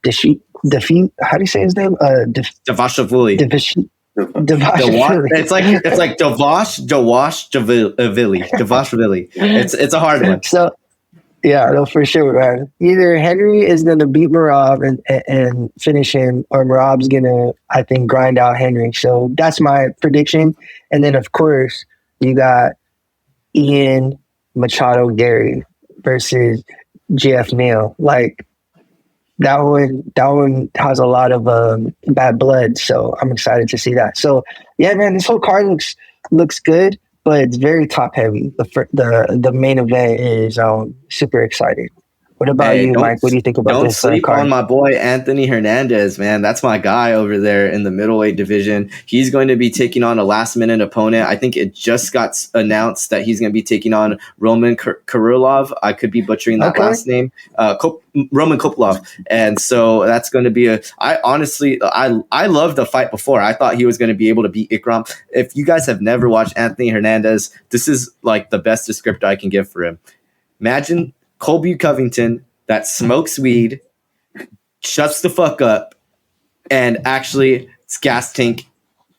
defeat. How do you say his name? Devashvili. It's like Devashvili. It's a hard one. So yeah, no, for sure, man. Either Henry is gonna beat Merab and finish him, or Merab's gonna, I think, grind out Henry. So that's my prediction. And then of course you got Ian Machado Gary versus JF Neal. Like, that one has a lot of bad blood, so I'm excited to see that. So yeah, man, this whole card looks good, but it's very top heavy. The main event is super excited. What about you, Mike? What do you think about this card? Don't sleep on my boy Anthony Hernandez, man. That's my guy over there in the middleweight division. He's going to be taking on a last-minute opponent. I think it just got announced that he's going to be taking on Roman Karulov. I could be butchering that last name. Roman Kopilov. And so that's going to be I loved the fight before. I thought he was going to be able to beat Ikram. If you guys have never watched Anthony Hernandez, this is like the best descriptor I can give for him. Imagine Colby Covington that smokes weed, shuts the fuck up, and actually his gas tank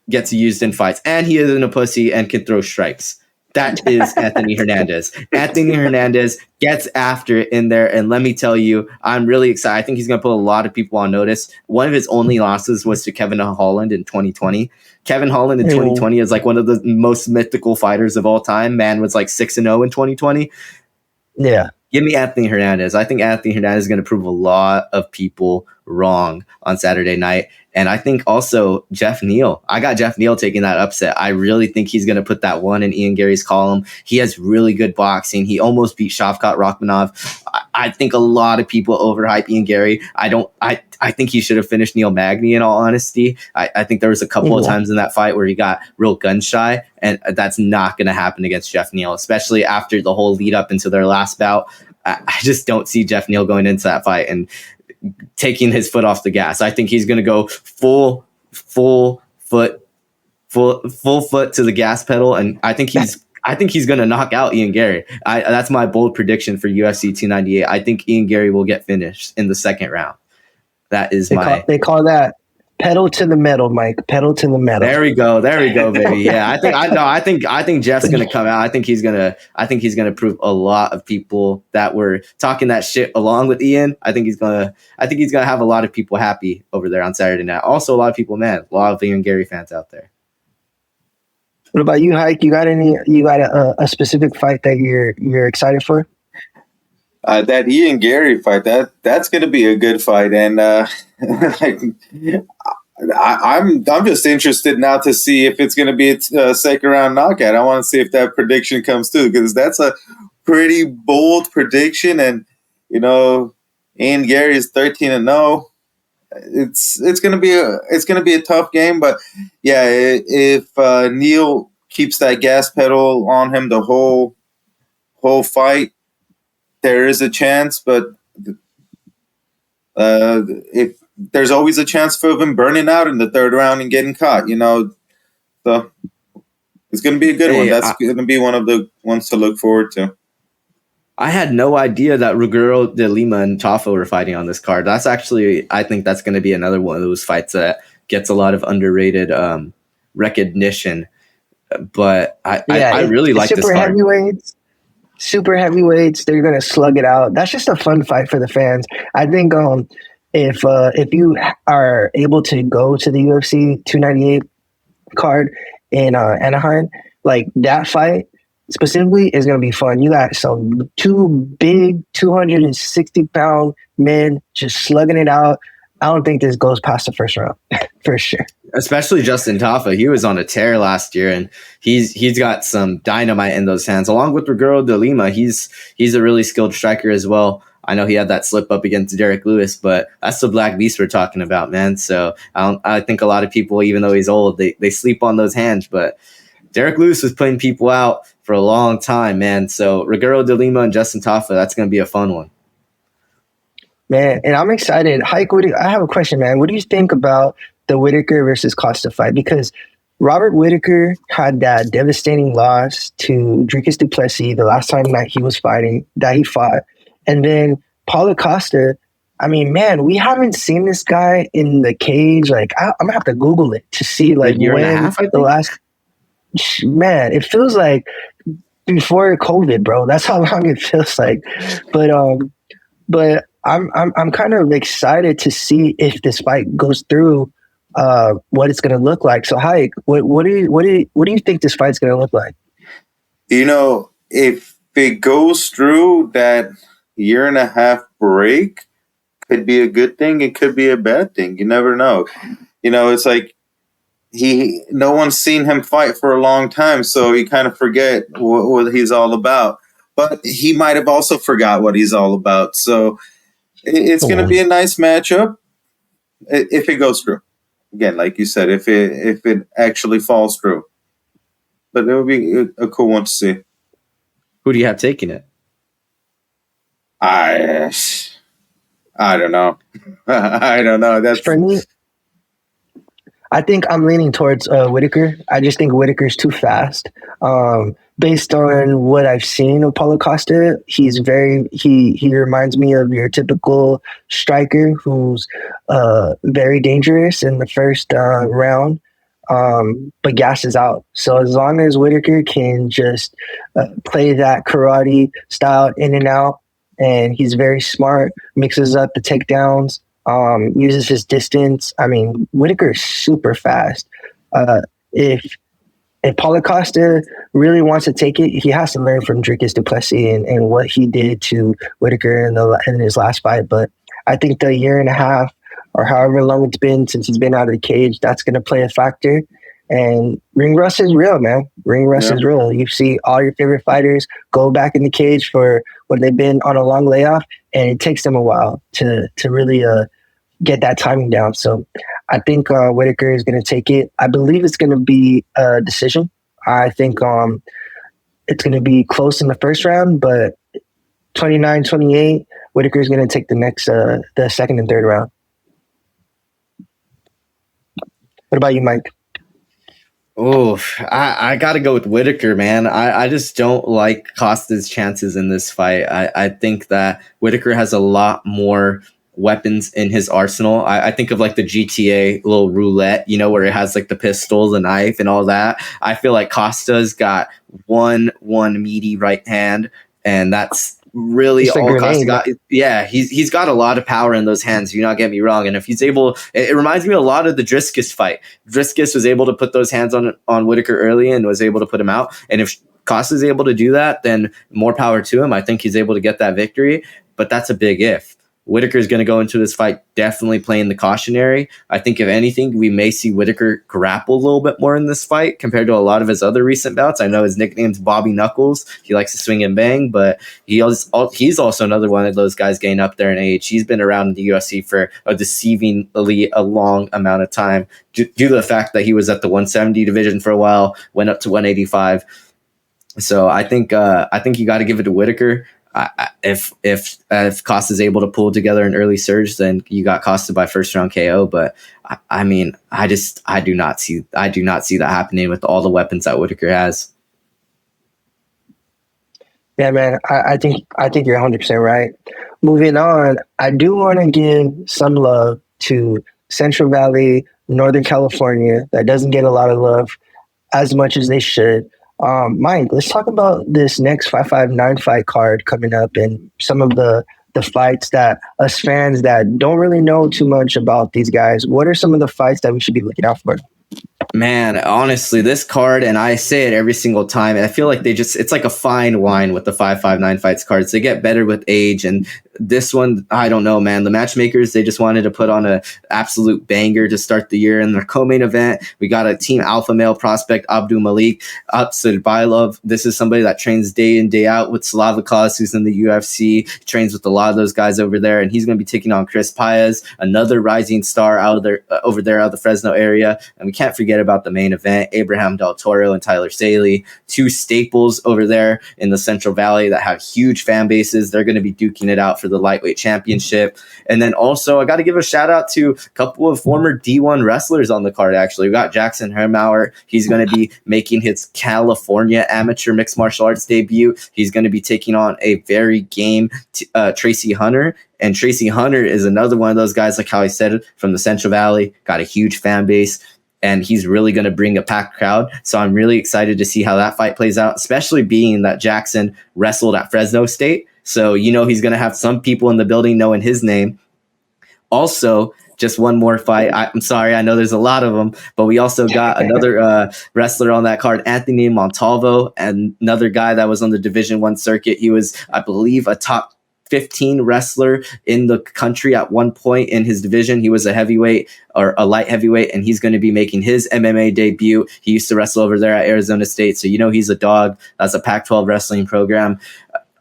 gets used in fights. And he isn't a pussy and can throw strikes. That is Anthony Hernandez. Anthony Hernandez gets after it in there. And let me tell you, I'm really excited. I think he's going to put a lot of people on notice. One of his only losses was to Kevin Holland in 2020. Kevin Holland in 2020 is like one of the most mythical fighters of all time. Man was like 6-0 in 2020. Yeah. Give me Anthony Hernandez. I think Anthony Hernandez is going to prove a lot of people wrong on Saturday night. And I think also Jeff Neal. I got Jeff Neal taking that upset. I really think he's going to put that one in Ian Gary's column. He has really good boxing. He almost beat Shavkat Rakhmonov. I think a lot of people overhype Ian Gary. I think he should have finished Neil Magny, in all honesty. I think there was a couple of times in that fight where he got real gun shy, and that's not going to happen against Jeff Neal, especially after the whole lead up into their last bout. I just don't see Jeff Neal going into that fight and taking his foot off the gas. I think he's going to go full foot to the gas pedal, and I think he's going to knock out Ian Gary. That's my bold prediction for UFC 298. I think Ian Gary will get finished in the second round. That is they call that pedal to the metal, Mike. Pedal to the metal. There we go, baby. Yeah, I think Jeff's gonna come out. I think he's gonna prove a lot of people that were talking that shit along with Ian. I think he's gonna have a lot of people happy over there on Saturday night. Also, a lot of people, a lot of Ian Gary fans out there. What about you, Hike? You got a specific fight that you're excited for? That Ian Gary fight, that's going to be a good fight, and I'm just interested now to see if it's going to be a second round knockout. I want to see if that prediction comes through, because that's a pretty bold prediction, and Ian Gary is 13-0. It's going to be a tough game, but yeah, if Neal keeps that gas pedal on him the whole fight, there is a chance, but if there's always a chance for him burning out in the third round and getting caught, so it's going to be a good one. That's going to be one of the ones to look forward to. I had no idea that Ruggiero de Lima and Tafa were fighting on this card. I think that's going to be another one of those fights that gets a lot of underrated recognition. But I really like this card. Super heavyweights, they're gonna slug it out. That's just a fun fight for the fans. I think if you are able to go to the UFC 298 card in Anaheim, like that fight specifically is gonna be fun. You got some two big 260-pound men just slugging it out. I don't think this goes past the first round for sure. Especially Justin Tafa. He was on a tear last year, and he's got some dynamite in those hands. Along with Ruggiero de Lima, he's a really skilled striker as well. I know he had that slip up against Derek Lewis, but that's the Black Beast we're talking about, man. So I think a lot of people, even though he's old, they sleep on those hands. But Derek Lewis was putting people out for a long time, man. So Ruggiero de Lima and Justin Tafa, that's going to be a fun one. Man, and I'm excited. Hike, I have a question, man. What do you think about the Whitaker versus Costa fight? Because Robert Whitaker had that devastating loss to Dricus du Plessis the last time that he fought. And then Paulo Costa, I mean, man, we haven't seen this guy in the cage. Like, I'm going to have to Google it to see, like, man, it feels like before COVID, bro. That's how long it feels like. But I'm kind of excited to see if this fight goes through, what it's going to look like. So, Hike, what do you think this fight's going to look like? If it goes through, that 1.5-year break could be a good thing. It could be a bad thing. You never know. It's like no one's seen him fight for a long time, so you kind of forget what he's all about. But he might have also forgot what he's all about. So it's going to be a nice matchup if it goes through. Again, like you said, if it actually falls through. But it would be a cool one to see. Who do you have taking it? I don't know. I don't know. That's for me. I think I'm leaning towards Whitaker. I just think Whitaker's too fast. Based on what I've seen of Paulo Costa, he reminds me of your typical striker who's very dangerous in the first round, but gasses out. So as long as Whitaker can just play that karate style in and out, and he's very smart, mixes up the takedowns, uses his distance. I mean, Whitaker is super fast. If Paulo Costa really wants to take it, he has to learn from Dricus du Plessis and what he did to Whitaker in his last fight. But I think the 1.5-year or however long it's been since he's been out of the cage, that's going to play a factor. And ring rust is real, man. Ring rust is real. You see all your favorite fighters go back in the cage for when they've been on a long layoff, and it takes them a while to really get that timing down. So I think Whitaker is going to take it. I believe it's going to be a decision. I think it's going to be close in the first round, but 29-28, Whitaker is going to take the second and third round. What about you, Mike? Oh, I got to go with Whitaker, man. I just don't like Costa's chances in this fight. I think that Whitaker has a lot more weapons in his arsenal. I think of like the GTA little roulette, where it has like the pistol, the knife, and all that. I feel like Costa's got one meaty right hand, and that's really all Costa got. Yeah, he's got a lot of power in those hands. Do not get me wrong. And if he's able, it reminds me a lot of the Driscus fight. Driscus was able to put those hands on Whitaker early and was able to put him out. And if Costa's able to do that, then more power to him. I think he's able to get that victory. But that's a big if. Whitaker is going to go into this fight definitely playing the cautionary. I think if anything, we may see Whitaker grapple a little bit more in this fight compared to a lot of his other recent bouts. I know his nickname's Bobby Knuckles. He likes to swing and bang, but he's also another one of those guys getting up there in age. He's been around in the UFC for a deceivingly a long amount of time due to the fact that he was at the 170 division for a while, went up to 185. So I think you got to give it to Whitaker. If Costa's able to pull together an early surge, then you got Costa by first round KO. But I do not see that happening with all the weapons that Whitaker has. Yeah, man, I think you're 100% right. Moving on, I do want to give some love to Central Valley, Northern California, that doesn't get a lot of love as much as they should. Mike, let's talk about this next 559 fight card coming up and some of the fights that us fans that don't really know too much about these guys. What are some of the fights that we should be looking out for? Man, honestly, this card, and I say it every single time, I feel like it's like a fine wine with the 559 fights cards. They get better with age, and this one, I don't know, man. The matchmakers, they just wanted to put on an absolute banger to start the year. In their co-main event, we got a team alpha male prospect, Abdul Malik Absurbailov. This is somebody that trains day in, day out with Slavikos, who's in the UFC, trains with a lot of those guys over there, and he's going to be taking on Chris Paez, another rising star over there out of the Fresno area. And we can't forget about the main event, Abraham Del Toro and Tyler Staley, two staples over there in the Central Valley that have huge fan bases. They're going to be duking it out for the lightweight championship. And then also I got to give a shout out to a couple of former D1 wrestlers on the card. Actually, we got Jackson Hermauer. He's going to be making his California amateur mixed martial arts debut. He's going to be taking on a very game Tracy Hunter. And Tracy Hunter is another one of those guys, like how I said, from the Central Valley, got a huge fan base, and he's really going to bring a packed crowd. So I'm really excited to see how that fight plays out, especially being that Jackson wrestled at Fresno State. So, he's going to have some people in the building knowing his name. Also, just one more fight. I'm sorry, I know there's a lot of them, but we also got another wrestler on that card, Anthony Montalvo, and another guy that was on the Division I circuit. He was, I believe, a top 15 wrestler in the country at one point in his division. He was a heavyweight or a light heavyweight, and he's going to be making his MMA debut. He used to wrestle over there at Arizona State, so he's a dog. That's a Pac-12 wrestling program.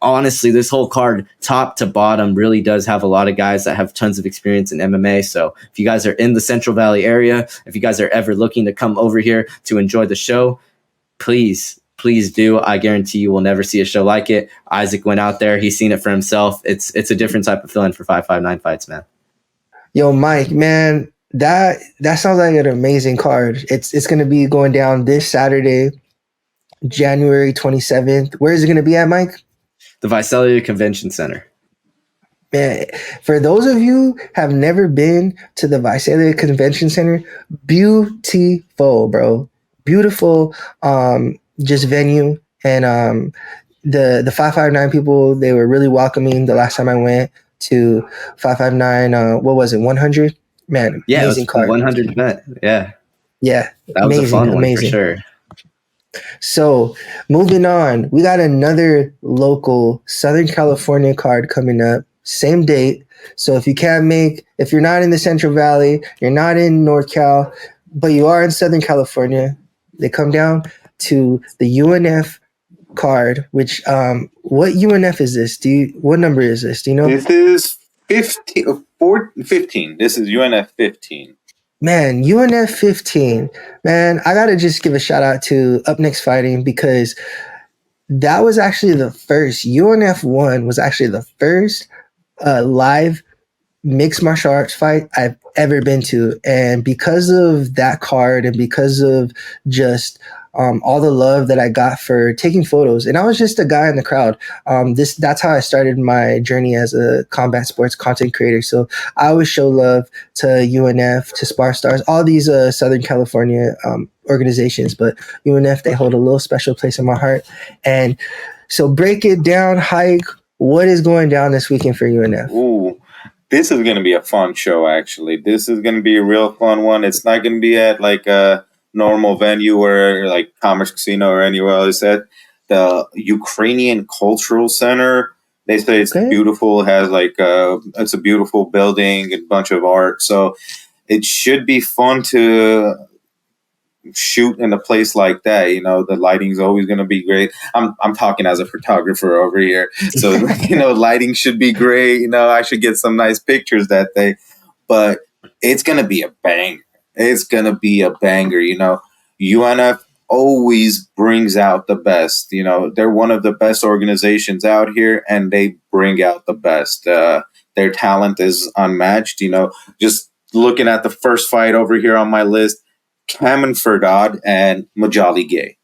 Honestly, this whole card, top to bottom, really does have a lot of guys that have tons of experience in MMA. So if you guys are in the Central Valley area, if you guys are ever looking to come over here to enjoy the show, please do. I guarantee you will never see a show like it. Isaac went out there. He's seen it for himself. It's a different type of feeling for 559 fights, man. Yo, Mike, man, that sounds like an amazing card. It's going to be going down this Saturday, January 27th. Where is it going to be at, Mike? The Visalia Convention Center. Man, for those of you have never been to the Visalia Convention Center, beautiful, bro. Beautiful just venue. And the 559 people, they were really welcoming the last time I went to 559. What was it, 100? Man, yeah, amazing it was card. 100 event. Yeah. Yeah, that was a fun one for sure. So moving on, we got another local Southern California card coming up. same date. So if you're not in the Central Valley, you're not in North Cal, but you are in Southern California, they come down to the UNF card, which what UNF is this? What number is this? Do you know? This is 15. This is UNF 15. Man, UNF 15. Man, I gotta just give a shout out to Up Next Fighting, because that was actually the first. UNF 1 was actually the first live mixed martial arts fight I've ever been to. And because of that card and because of just all the love that I got for taking photos, and I was just a guy in the crowd. That's how I started my journey as a combat sports content creator. So I always show love to UNF, to Spar Stars, all these Southern California organizations, but UNF, they hold a little special place in my heart. And so break it down, Hike. What is going down this weekend for UNF? Ooh, this is going to be a fun show, actually. This is going to be a real fun one. It's not going to be at like a normal venue where like Commerce Casino or anywhere else. At the Ukrainian Cultural Center. They say it's beautiful. It has like it's a beautiful building, a bunch of art. So it should be fun to shoot in a place like that. You know, the lighting's always going to be great. I'm talking as a photographer over here, so you know, lighting should be great. You know, I should get some nice pictures that day. But it's going to be a bang. It's going to be a banger. You know, UNF always brings out the best. You know, they're one of the best organizations out here, and they bring out the best. Their talent is unmatched. You know, just looking at the first fight over here on my list, Cameron Ferdad and Majali Gay.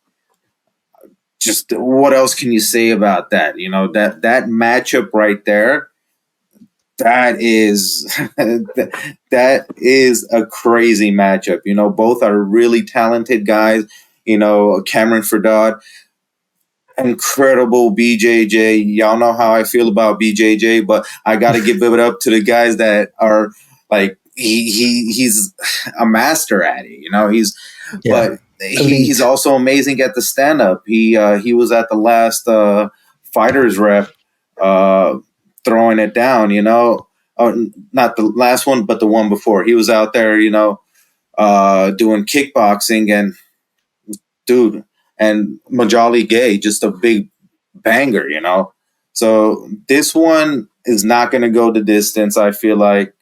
Just what else can you say about that? You know, that matchup right there, that is that is a crazy matchup. You know, both are really talented guys. You know, Cameron Ferdad, incredible BJJ. Y'all know how I feel about BJJ, but I got to give it up to the guys that are like, he's a master at it. You know, but he's also amazing at the stand up. He was at the last Fighters Rep throwing it down. You know, not the last one, but the one before. He was out there, you know, doing kickboxing, and dude, and Majali Gay, just a big banger, you know. So this one is not going to go the distance, I feel like.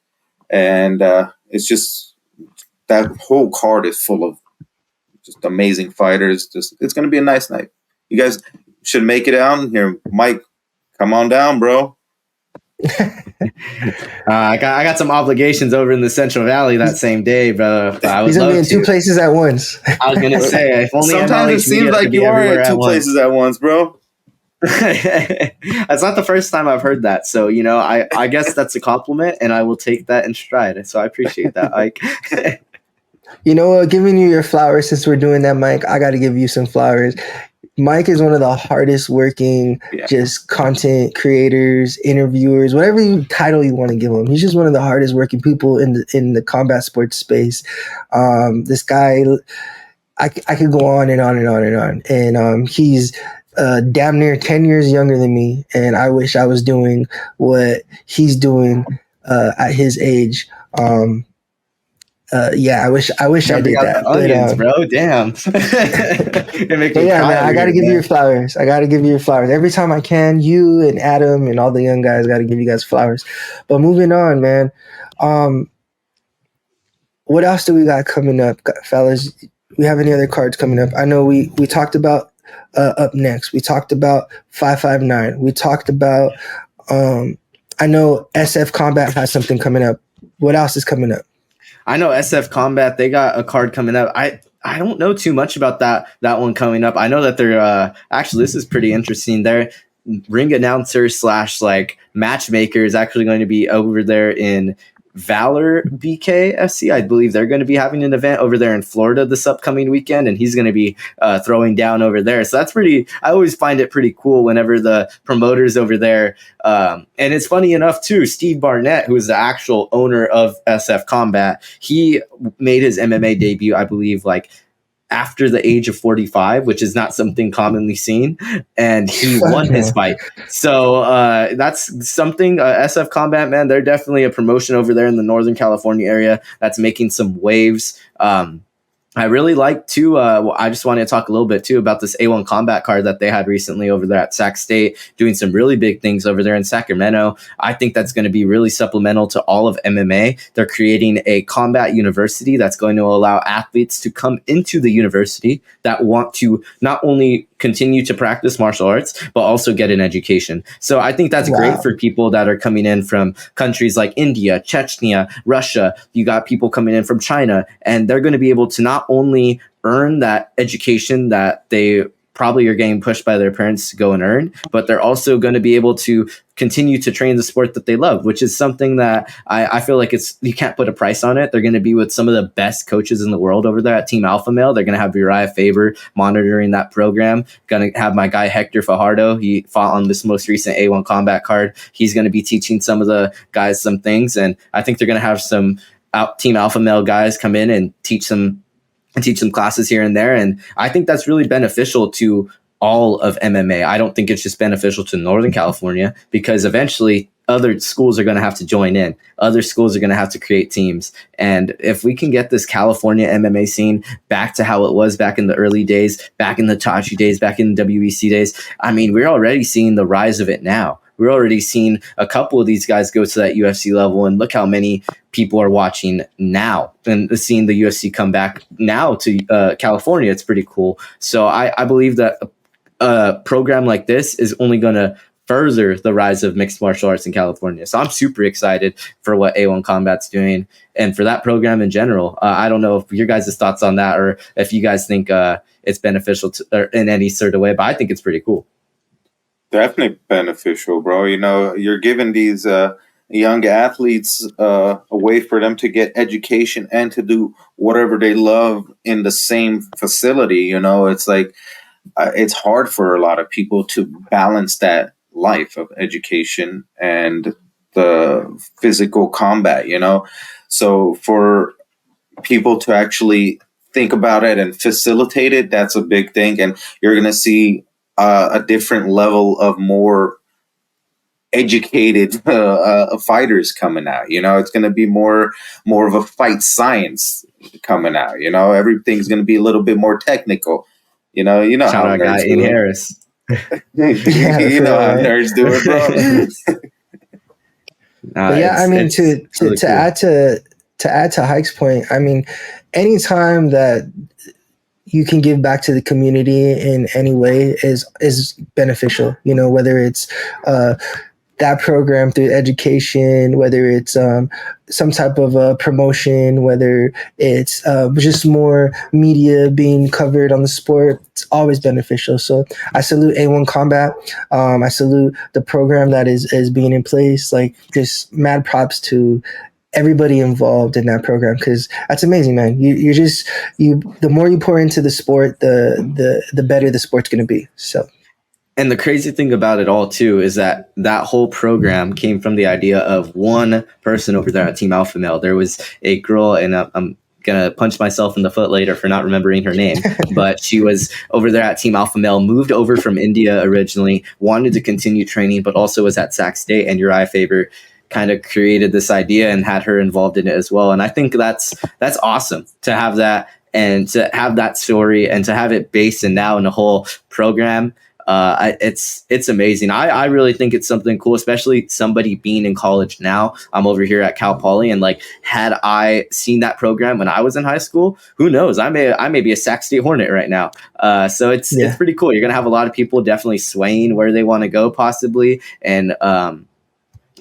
And it's just, that whole card is full of just amazing fighters. Just, it's going to be a nice night. You guys should make it down here. Mike, come on down, bro. I got some obligations over in the Central Valley that same day, bro. He's gonna be in two places at once. I was gonna say, if only sometimes it seems like you are at two places at once, bro. That's not the first time I've heard that, so you know, I guess that's a compliment, and I will take that in stride. So I appreciate that, Ike. You know, giving you your flowers since we're doing that, Mike. I got to give you some flowers. Mike is one of the hardest working, just content creators, interviewers, whatever title you want to give him. He's just one of the hardest working people in the combat sports space. This guy, I could go on and on and on and on. And he's damn near 10 years younger than me. And I wish I was doing what he's doing at his age. I wish I did that. Onions, bro. Damn. Man, I got to give you your flowers. Every time I can, you and Adam and all the young guys, got to give you guys flowers. But moving on, man. What else do we got coming up, fellas? We have any other cards coming up? I know we talked about Up Next. We talked about 559. We talked about, I know SF Combat has something coming up. What else is coming up? I know SF Combat, they got a card coming up. I don't know too much about that one coming up. I know that they're actually, this is pretty interesting. Their ring announcer / like matchmaker is actually going to be over there in Valor BKFC. I believe they're going to be having an event over there in Florida this upcoming weekend, and he's going to be throwing down over there. So that's pretty, I always find it pretty cool whenever the promoters over there, and it's funny enough too, Steve Barnett, who is the actual owner of SF Combat, he made his MMA debut, I believe, like after the age of 45, which is not something commonly seen, and he won his fight. So that's something. SF Combat, man, they're definitely a promotion over there in the Northern California area that's making some waves. I really like to, I just wanted to talk a little bit too about this A1 Combat card that they had recently over there at Sac State, doing some really big things over there in Sacramento. I think that's going to be really supplemental to all of MMA. They're creating a combat university that's going to allow athletes to come into the university that want to not only continue to practice martial arts, but also get an education. So I think that's great for people that are coming in from countries like India, Chechnya, Russia. You got people coming in from China, and they're going to be able to not only earn that education that they probably are getting pushed by their parents to go and earn, but they're also going to be able to continue to train the sport that they love, which is something that I feel like you can't put a price on it. They're going to be with some of the best coaches in the world over there at Team Alpha Male. They're going to have Uriah Faber monitoring that program. Going to have my guy Hector Fajardo. He fought on this most recent A1 Combat card. He's going to be teaching some of the guys some things, and I think they're going to have some Team Alpha Male guys come in and teach some classes here and there. And I think that's really beneficial to all of MMA. I don't think it's just beneficial to Northern California, because eventually other schools are going to have to join in. Other schools are going to have to create teams. And if we can get this California MMA scene back to how it was back in the early days, back in the Tachi days, back in the WEC days, I mean, we're already seeing the rise of it now. We're already seeing a couple of these guys go to that UFC level, and look how many people are watching now, and seeing the UFC come back now to California. It's pretty cool. So I believe that a program like this is only going to further the rise of mixed martial arts in California. So I'm super excited for what A1 Combat's doing and for that program in general. I don't know if your guys' thoughts on that, or if you guys think it's beneficial in any sort of way, but I think it's pretty cool. Definitely beneficial, bro. You know, you're giving these young athletes a way for them to get education and to do whatever they love in the same facility. You know, it's like it's hard for a lot of people to balance that life of education and the physical combat, you know. So for people to actually think about it and facilitate it, that's a big thing. And you're going to see a different level of more educated fighters coming out. You know, it's going to be more of a fight science coming out. You know, everything's going to be a little bit more technical. You know Shout how out nerds guy do it. Harris. You know how nerds do it, bro. But yeah, I mean, to really cool. add to Hike's point, I mean, anytime that you can give back to the community in any way is beneficial. You know, whether it's that program through education, whether it's some type of promotion, whether it's just more media being covered on the sport, it's always beneficial. So I salute A1 Combat. I salute the program that is being in place. Like, just mad props to everybody involved in that program, because that's amazing, man. You the more you pour into the sport, the better the sport's going to be. So. And the crazy thing about it all, too, is that whole program came from the idea of one person over there at Team Alpha Male. There was a girl, and I'm going to punch myself in the foot later for not remembering her name, but she was over there at Team Alpha Male, moved over from India originally, wanted to continue training, but also was at Sac State, and Uriah Faber kind of created this idea and had her involved in it as well. And I think that's awesome to have that, and to have that story, and to have it based and now in the whole program. It's amazing. I really think it's something cool, especially somebody being in college now. I'm over here at Cal Poly, and like, had I seen that program when I was in high school, who knows? I may be a Sac State Hornet right now. So it's pretty cool. You're gonna have a lot of people definitely swaying where they want to go, possibly, and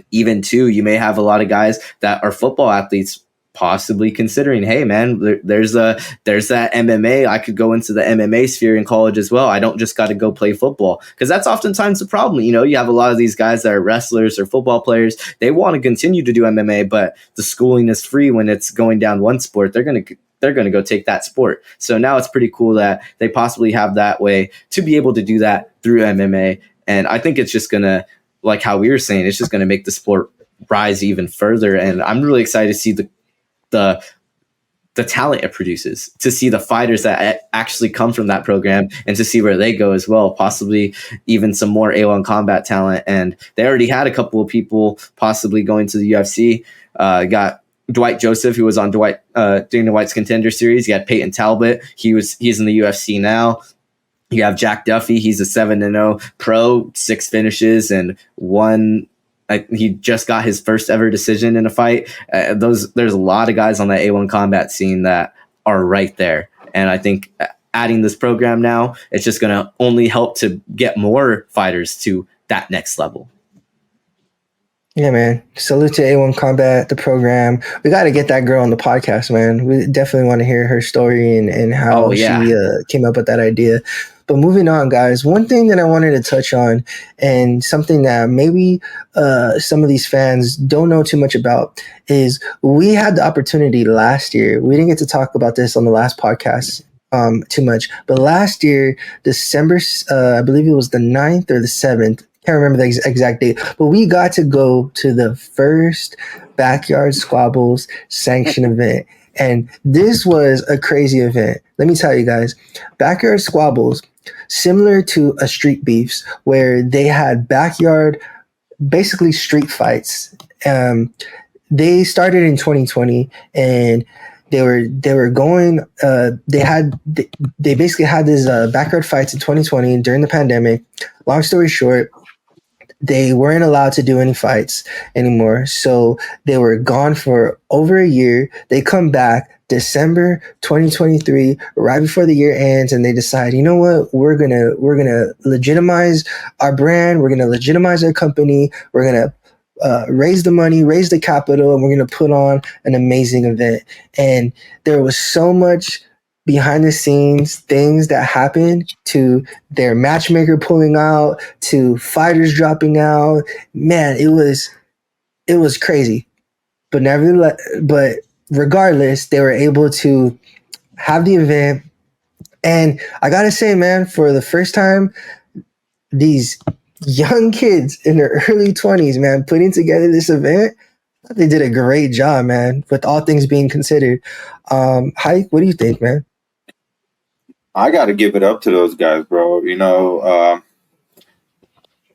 even too, you may have a lot of guys that are football athletes possibly considering, hey man, there's that MMA. I could go into the MMA sphere in college as well. I don't just got to go play football, because that's oftentimes the problem. You know, you have a lot of these guys that are wrestlers or football players. They want to continue to do MMA, but the schooling is free when it's going down one sport. They're going to go take that sport. So now it's pretty cool that they possibly have that way to be able to do that through MMA. And I think it's just going to, like how we were saying, it's just going to make the sport rise even further. And I'm really excited to see the the talent it produces, to see the fighters that actually come from that program and to see where they go as well, possibly even some more A1 combat talent. And they already had a couple of people possibly going to the UFC. Got Dwight Joseph, who was on Dana White's Contender Series. You had Peyton Talbot. He's in the UFC now. You have Jack Duffy. He's a 7-0 pro, 6 finishes and one. He just got his first ever decision in a fight. There's a lot of guys on the A1 combat scene that are right there. And I think adding this program now, it's just going to only help to get more fighters to that next level. Yeah, man. Salute to A1 Combat, the program. We got to get that girl on the podcast, man. We definitely want to hear her story and how she came up with that idea. But moving on, guys, one thing that I wanted to touch on, and something that maybe some of these fans don't know too much about, is we had the opportunity last year. We didn't get to talk about this on the last podcast too much. But last year, December, I believe it was the 9th or the 7th, can't remember the exact date, but we got to go to the first Backyard Squabbles sanction event. And this was a crazy event. Let me tell you guys, Backyard Squabbles, similar to a Street Beefs, where they had backyard, basically street fights. They started in 2020, and they were going. They basically had these backyard fights in 2020 during the pandemic. Long story short, they weren't allowed to do any fights anymore. So they were gone for over a year. They come back December 2023, right before the year ends, and they decide, you know what, we're gonna legitimize our brand, we're gonna legitimize our company, we're gonna raise the money, raise the capital, and we're gonna put on an amazing event. And there was so much behind the scenes things that happened, to their matchmaker pulling out, to fighters dropping out. Man, it was crazy. But regardless, they were able to have the event. And I gotta say, man, for the first time, these young kids in their early 20s, man, putting together this event, they did a great job, man, with all things being considered. Hike, what do you think, man? I got to give it up to those guys, bro. You know,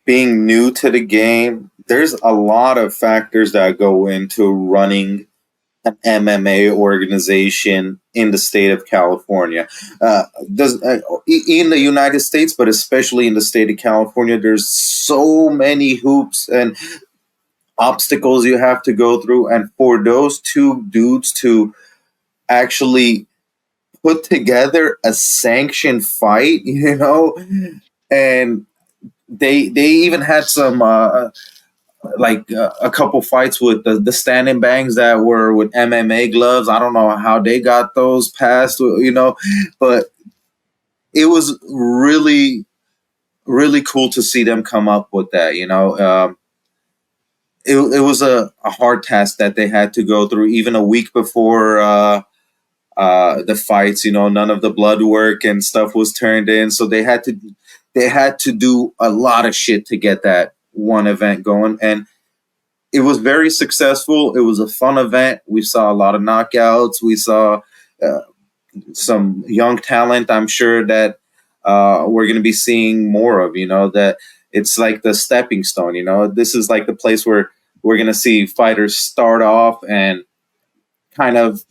being new to the game, there's a lot of factors that go into running an MMA organization in the state of California. In the United States, but especially in the state of California, there's so many hoops and obstacles you have to go through. And for those two dudes to actually put together a sanctioned fight, you know, and they even had some a couple fights with the standing bangs that were with MMA gloves. I don't know how they got those passed, you know, but it was really, really cool to see them come up with that, you know. It was a hard task that they had to go through, even a week before the fights. You know, none of the blood work and stuff was turned in, so they had to do a lot of shit to get that one event going, and it was very successful. It was a fun event. We saw a lot of knockouts. We saw some young talent, I'm sure, that we're going to be seeing more of. You know, that it's like the stepping stone. You know, this is like the place where we're going to see fighters start off and kind of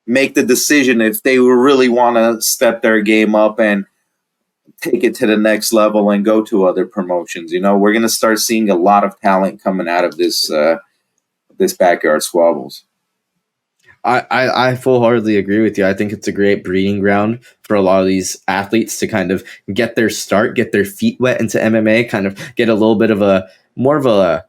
make the decision if they really want to step their game up and take it to the next level and go to other promotions. You know, we're going to start seeing a lot of talent coming out of this Backyard Squabbles. I full-heartedly agree with you. I think it's a great breeding ground for a lot of these athletes to kind of get their start, get their feet wet into MMA, kind of get a little bit of more of a,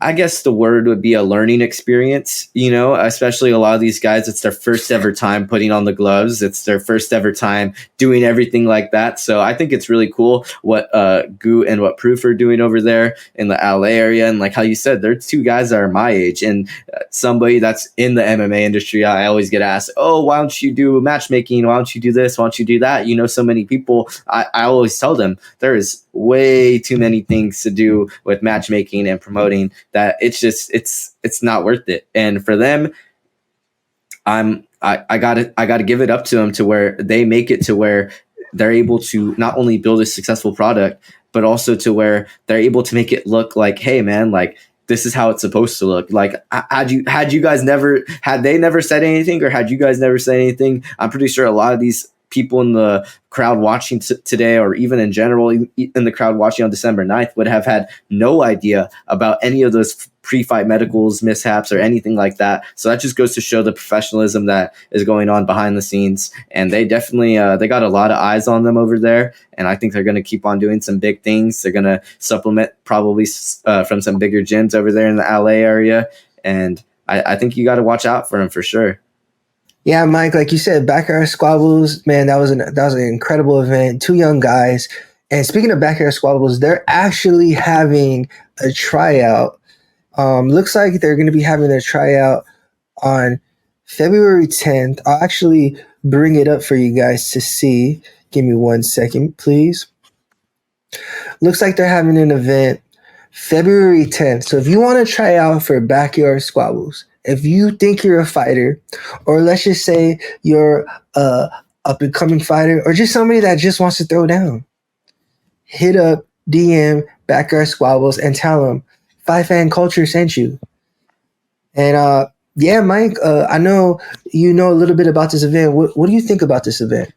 I guess the word would be a learning experience, you know, especially a lot of these guys, it's their first ever time putting on the gloves. It's their first ever time doing everything like that. So I think it's really cool what Goo and what Proof are doing over there in the LA area. And like how you said, they're two guys that are my age, and somebody that's in the MMA industry, I always get asked, oh, why don't you do matchmaking? Why don't you do this? Why don't you do that? You know, so many people. I always tell them there is way too many things to do with matchmaking and promoting that it's just it's not worth it. And for them, I'm I gotta give it up to them to where they make it to where they're able to not only build a successful product, but also to where they're able to make it look like, hey man, like this is how it's supposed to look. Like had you guys never had they never said anything, or had you guys never said anything, I'm pretty sure a lot of these people in the crowd watching today, or even in general in the crowd watching on December 9th, would have had no idea about any of those pre-fight medicals, mishaps, or anything like that. So that just goes to show the professionalism that is going on behind the scenes. And they definitely they got a lot of eyes on them over there, and I think they're going to keep on doing some big things. They're going to supplement probably from some bigger gyms over there in the LA area, and I think you got to watch out for them for sure. Yeah, Mike, like you said, Backyard Squabbles, man, that was an incredible event. Two young guys. And speaking of Backyard Squabbles, they're actually having a tryout. Looks like they're going to be having a tryout on February 10th. I'll actually bring it up for you guys to see. Give me 1 second, please. Looks like they're having an event February 10th. So if you want to try out for Backyard Squabbles, if you think you're a fighter, or let's just say you're a up-and-coming fighter, or just somebody that just wants to throw down, hit up DM Backyard Squabbles and tell them Fight Fan Culture sent you. And yeah, Mike, I know you know a little bit about this event. What do you think about this event?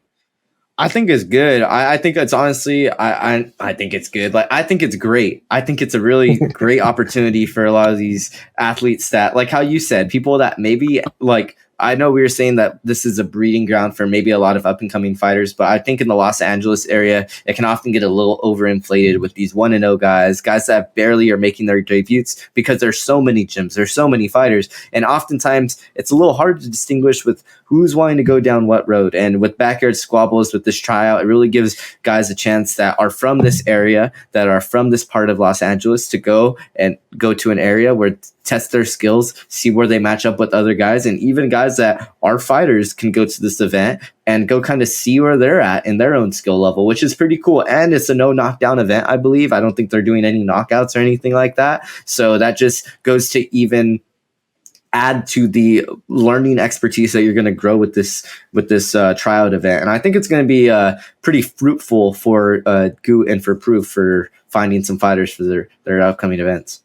I think it's good. I think it's honestly, I think it's good. Like, I think it's great. I think it's a really great opportunity for a lot of these athletes that, like how you said, people that maybe like, I know we were saying that this is a breeding ground for maybe a lot of up and coming fighters, but I think in the Los Angeles area, it can often get a little overinflated with these 1-0 guys that barely are making their debuts because there's so many gyms, there's so many fighters. And oftentimes it's a little hard to distinguish with who's wanting to go down what road. And with Backyard Squabbles, with this tryout, it really gives guys a chance that are from this area, that are from this part of Los Angeles, to go to an area where test their skills, see where they match up with other guys. And even guys that are fighters can go to this event and go kind of see where they're at in their own skill level, which is pretty cool. And it's a no knockdown event, I believe. I don't think they're doing any knockouts or anything like that. So that just goes to even add to the learning expertise that you're going to grow with this tryout event. And I think it's going to be pretty fruitful for Goot and for Proof for finding some fighters for their upcoming events.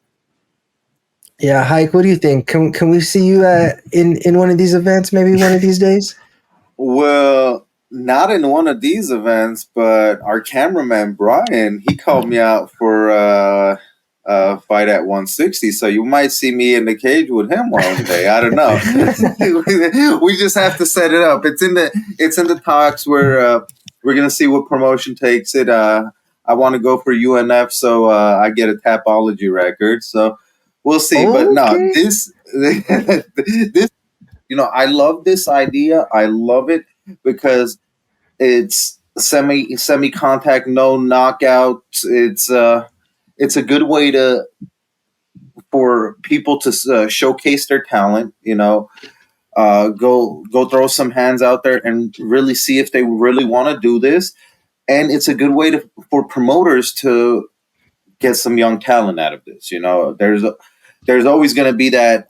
Yeah, Hike, what do you think? Can we see you in one of these events maybe one of these days? Well, not in one of these events, but our cameraman Brian, he called me out for fight at 160, so you might see me in the cage with him one day. I don't know. We just have to set it up. It's in the talks where we're gonna see what promotion takes it. I want to go for UNF, so I get a Tapology record. So we'll see. Okay. But no, this I love this idea. I love it because it's semi contact, no knockout. It's a good way for people to showcase their talent, go throw some hands out there and really see if they really want to do this. And it's a good way for promoters to get some young talent out of this. There's always going to be that,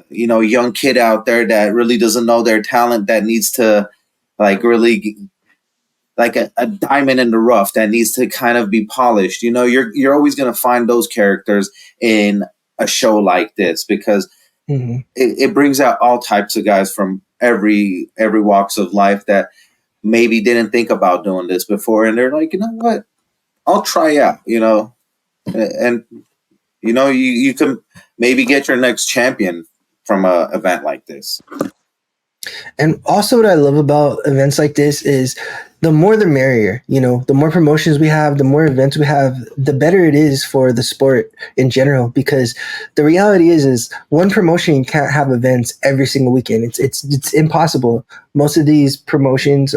young kid out there that really doesn't know their talent, that needs to really like a diamond in the rough that needs to kind of be polished. You're always going to find those characters in a show like this because it brings out all types of guys from every walks of life that maybe didn't think about doing this before. And they're like, you know what, I'll try out, and you can maybe get your next champion from an event like this. And also what I love about events like this is the more the merrier. The more promotions we have, the more events we have, the better it is for the sport in general, because the reality is one promotion can't have events every single weekend. It's impossible. Most of these promotions,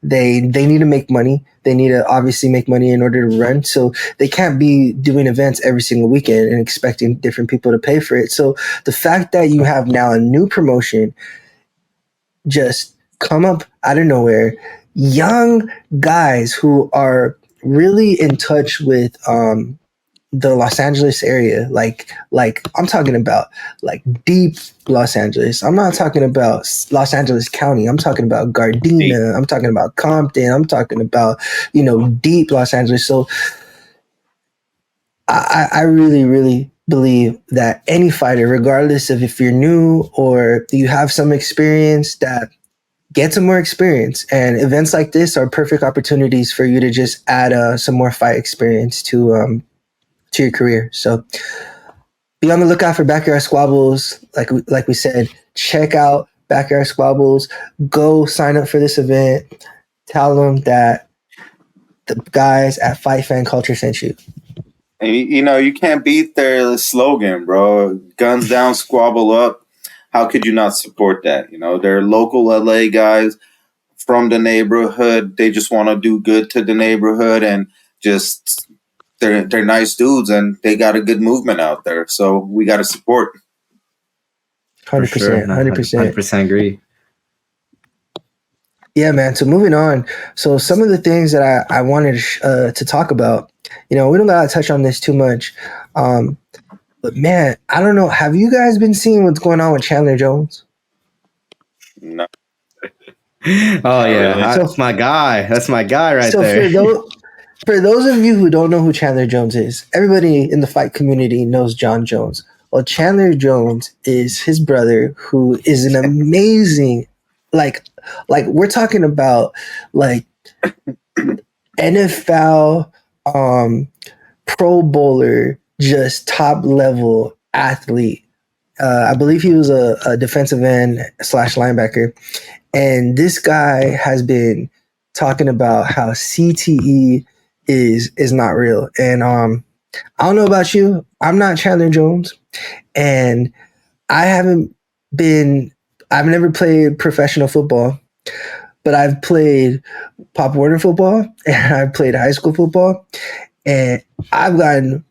they need to make money. They need to obviously make money in order to run. So they can't be doing events every single weekend and expecting different people to pay for it. So the fact that you have now a new promotion just come up out of nowhere, young guys who are really in touch with the Los Angeles area, like I'm talking about like deep Los Angeles. I'm not talking about Los Angeles County. I'm talking about Gardena. I'm talking about Compton. I'm talking about, deep Los Angeles. So I really, really believe that any fighter, regardless of if you're new or you have some experience, that get some more experience. And events like this are perfect opportunities for you to just add some more fight experience to your career. So be on the lookout for Backyard Squabbles. Like we said, check out Backyard Squabbles. Go sign up for this event. Tell them that the guys at Fight Fan Culture sent you. And, you can't beat their slogan, bro. Guns down, squabble up. How could you not support that? They're local LA guys from the neighborhood. They just want to do good to the neighborhood, and just they're nice dudes, and they got a good movement out there. So we got to support. 100%, 100% agree. Yeah, man. So moving on. So some of the things that I wanted to talk about, we don't gotta touch on this too much. But man, I don't know. Have you guys been seeing what's going on with Chandler Jones? No. Oh yeah, really. That's my guy. That's my guy right there. For those of you who don't know who Chandler Jones is, everybody in the fight community knows John Jones. Well, Chandler Jones is his brother, who is an amazing, like we're talking about like NFL Pro Bowler, just top level athlete. I believe he was a defensive end / linebacker. And this guy has been talking about how CTE is not real. And I don't know about you. I'm not Chandler Jones. And I've never played professional football, but I've played Pop Warner football and I've played high school football. And I've gotten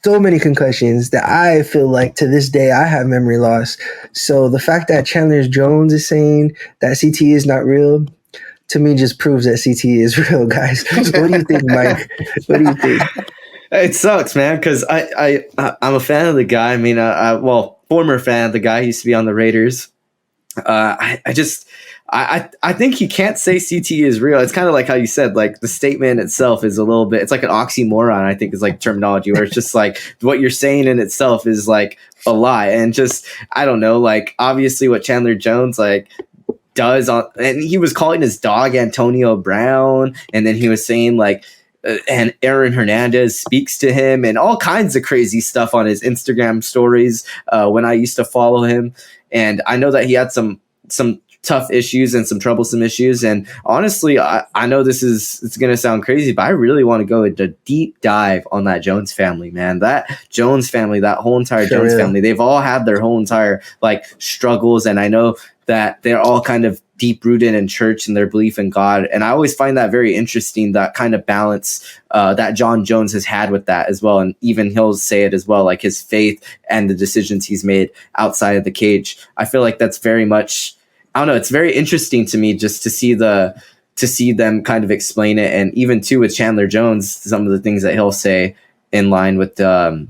so many concussions that I feel like to this day I have memory loss. So the fact that Chandler Jones is saying that CTE is not real, to me just proves that CTE is real, guys. What do you think, Mike? What do you think? It sucks, man, because I'm a fan of the guy. I mean, former fan of the guy. He used to be on the Raiders. I think he can't say CTE is real. It's kind of like how you said, like the statement itself is a little bit, it's like an oxymoron, I think is like terminology, where it's just like what you're saying in itself is like a lie. And just, I don't know, like obviously what Chandler Jones like does and he was calling his dog Antonio Brown. And then he was saying like, and Aaron Hernandez speaks to him and all kinds of crazy stuff on his Instagram stories when I used to follow him. And I know that he had some tough issues and some troublesome issues. And honestly, I know it's going to sound crazy, but I really want to go into a deep dive on that Jones family, man. That Jones family, that whole entire Jones family, they've all had their whole entire like struggles. And I know that they're all kind of deep rooted in church and their belief in God. And I always find that very interesting, that kind of balance that John Jones has had with that as well. And even he'll say it as well, like his faith and the decisions he's made outside of the cage. I feel like that's very much, I don't know, it's very interesting to me just to see them kind of explain it. And even too with Chandler Jones, some of the things that he'll say in line with a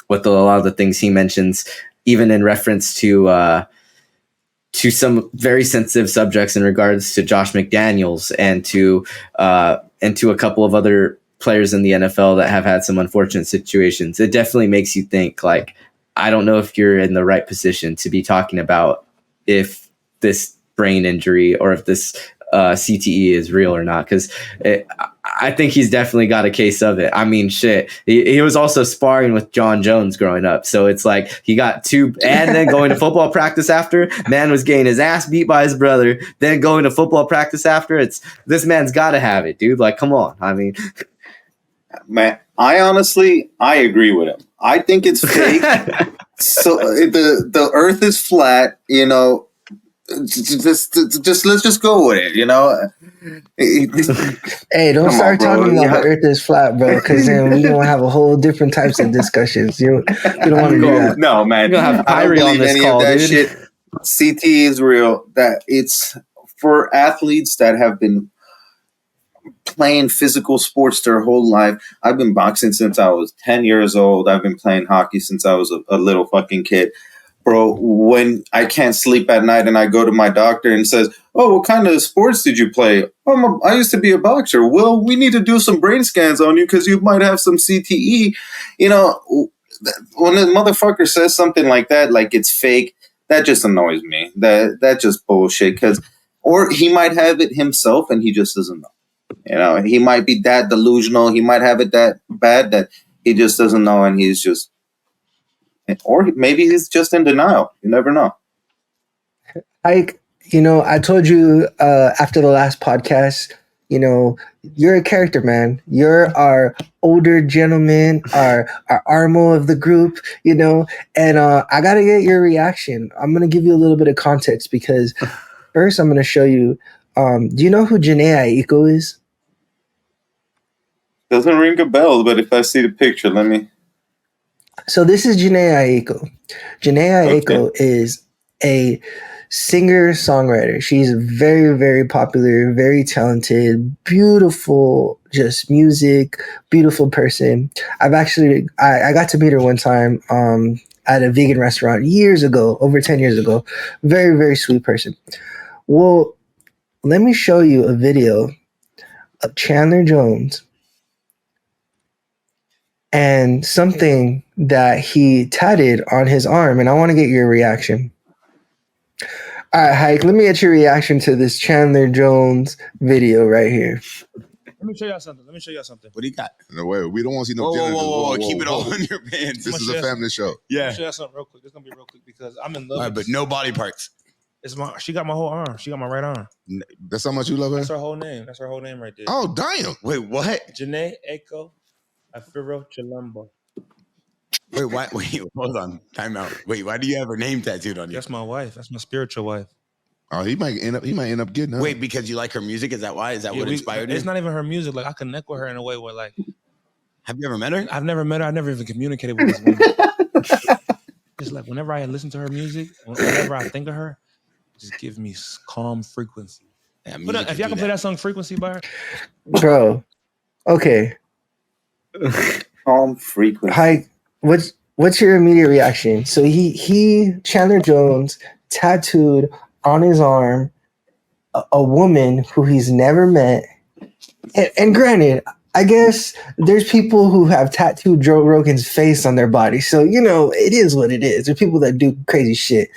lot of the things he mentions, even in reference to some very sensitive subjects in regards to Josh McDaniels and to a couple of other players in the NFL that have had some unfortunate situations. It definitely makes you think, like, I don't know if you're in the right position to be talking about if this brain injury or if this CTE is real or not, because I think he's definitely got a case of it. I mean, shit, he was also sparring with John Jones growing up, so it's like he got two, and then going to football practice after. Man was getting his ass beat by his brother, then going to football practice after. It's this man's got to have it, dude. Like, come on. I mean, man, I agree with him. I think it's fake. So the Earth is flat, you know. Just let's just go with it, you know. Hey, don't start talking about the Earth is flat, bro, because then we gonna have a whole different types of discussions. You don't want to do that. No, man. I don't believe any of that shit. CT is real. That it's for athletes that have been playing physical sports their whole life. I've been boxing since I was 10 years old. I've been playing hockey since I was a little fucking kid. Bro, when I can't sleep at night and I go to my doctor and says, "Oh, what kind of sports did you play?" I used to be a boxer. Well, we need to do some brain scans on you because you might have some CTE. You know, when a motherfucker says something like that, like it's fake, that just annoys me. That just bullshit. Or he might have it himself and he just doesn't know. You know, he might be that delusional. He might have it that bad that he just doesn't know, and he's just, or maybe he's just in denial. You never know. Like, I told you after the last podcast, you're a character, man. You're our older gentleman, our Armo of the group, and I got to get your reaction. I'm going to give you a little bit of context because first I'm going to show you. Do you know who Janae Aiko is? Doesn't ring a bell, but if I see the picture, let me. So this is Janae Aiko. Janae Aiko is a singer-songwriter. She's very, very popular, very talented, beautiful, just music, beautiful person. I got to meet her one time at a vegan restaurant years ago, over 10 years ago. Very, very sweet person. Well, let me show you a video of Chandler Jones and something that he tatted on his arm, and I want to get your reaction. All right, Hike, let me get your reaction to this Chandler Jones video right here. Let me show y'all something. What do you got? No way. We don't want to see no Whoa. Keep it all in your pants. This is a family show. Yeah. Let me show y'all something real quick. This is going to be real quick because I'm in love with but no body parts. She got my whole arm. She got my right arm. That's how much you love her? That's her whole name. That's her whole name right there. Oh, damn. Wait, what? Janae Aiko Afiro Chilumbo. Wait, why? Wait, hold on. Time out. Wait, why do you have her name tattooed on you? That's my wife. That's my spiritual wife. Oh, he might end up getting her. Wait, because you like her music? Is that why? Is that what inspired you? It's not even her music. Like, I connect with her in a way where, like... Have you ever met her? I've never met her. I've never even communicated with this woman. It's like, whenever I listen to her music, whenever I think of her, it just gives me calm frequency. Yeah, if y'all can play that song Frequency by her. Bro, okay. Calm frequency. Hi, what's your immediate reaction? So he Chandler Jones tattooed on his arm a woman who he's never met. And granted, I guess there's people who have tattooed Joe Rogan's face on their body. So, it is what it is. There's people that do crazy shit.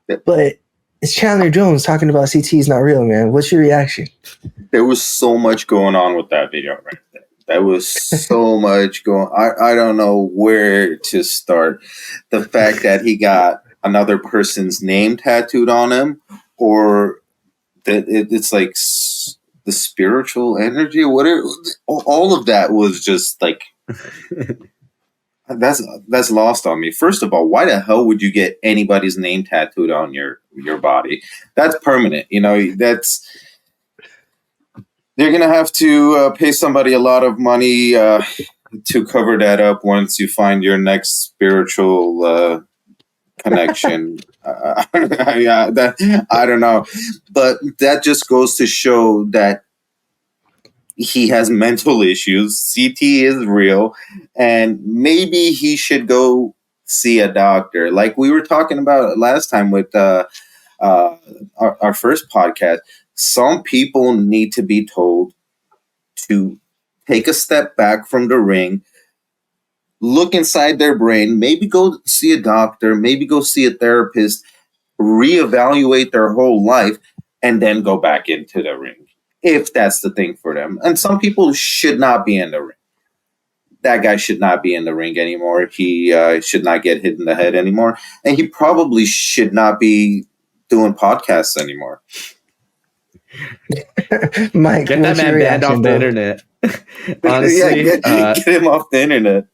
But it's Chandler Jones talking about CT is not real, man. What's your reaction? There was so much going on with that video right there. There was so much going on. I don't know where to start. The fact that he got another person's name tattooed on him, or that it's like the spiritual energy or whatever. All of that was just like that's lost on me. First of all, why the hell would you get anybody's name tattooed on your body? That's permanent. They're gonna have to pay somebody a lot of money to cover that up once you find your next spiritual connection. I don't know, but that just goes to show that he has mental issues. CT is real, and maybe he should go see a doctor, like we were talking about last time with our first podcast. Some people need to be told to take a step back from the ring, look inside their brain, maybe go see a doctor, maybe go see a therapist, reevaluate their whole life, and then go back into the ring, if that's the thing for them. And some people should not be in the ring. That guy should not be in the ring anymore. He should not get hit in the head anymore. And he probably should not be doing podcasts anymore. Mike, get that man banned off the internet. Honestly, get him off the internet.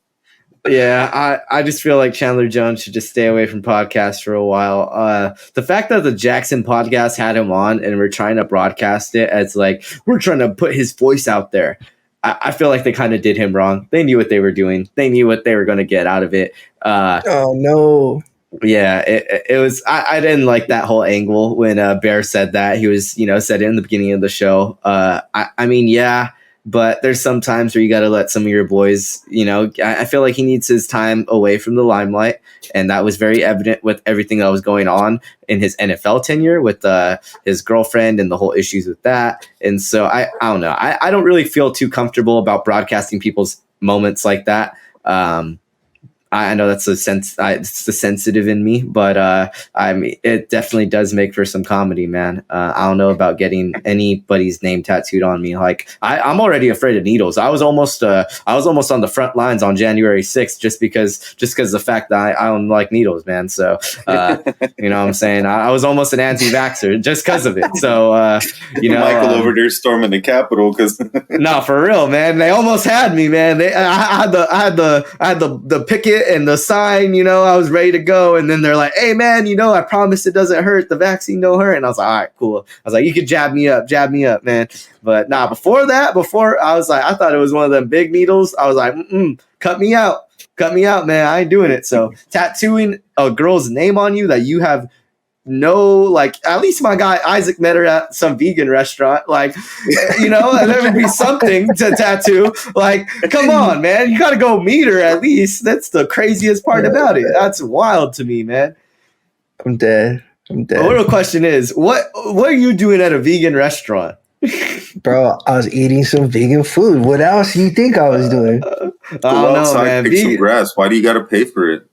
Yeah, I just feel like Chandler Jones should just stay away from podcasts for a while. The fact that the Jackson podcast had him on and we're trying to broadcast it as like we're trying to put his voice out there, I feel like they kind of did him wrong. They knew what they were doing. They knew what they were going to get out of it. Oh no. Yeah, it was. I didn't like that whole angle when Bear said that. He was, said it in the beginning of the show. I mean, yeah, But there's some times where you got to let some of your boys, I feel like he needs his time away from the limelight. And that was very evident with everything that was going on in his NFL tenure with his girlfriend and the whole issues with that. And so I don't know. I don't really feel too comfortable about broadcasting people's moments like that. I know that's it's the sensitive in me, but I mean, it definitely does make for some comedy, man. I don't know about getting anybody's name tattooed on me. Like I'm already afraid of needles. I was almost on the front lines on January 6th just because the fact that I don't like needles, man. So you know what I'm saying? I was almost an anti-vaxxer just because of it. So Michael over there storming the Capitol because no, for real, man. They almost had me, man. I had the picket and the sign, I was ready to go. And then they're like, hey, man, I promise it doesn't hurt. The vaccine don't hurt. And I was like, all right, cool. I was like, you can jab me up, man. But before I was like, I thought it was one of them big needles. I was like, cut me out, man. I ain't doing it. So tattooing a girl's name on you that you have no, at least my guy Isaac met her at some vegan restaurant, there would be something to tattoo. Come on, man, you gotta go meet her at least. That's the craziest part about it. That's wild to me, man. I'm dead. The real question is, what are you doing at a vegan restaurant? Bro, I was eating some vegan food. What else do you think I was doing? I don't know, man. Pick some grass. Why do you gotta pay for it?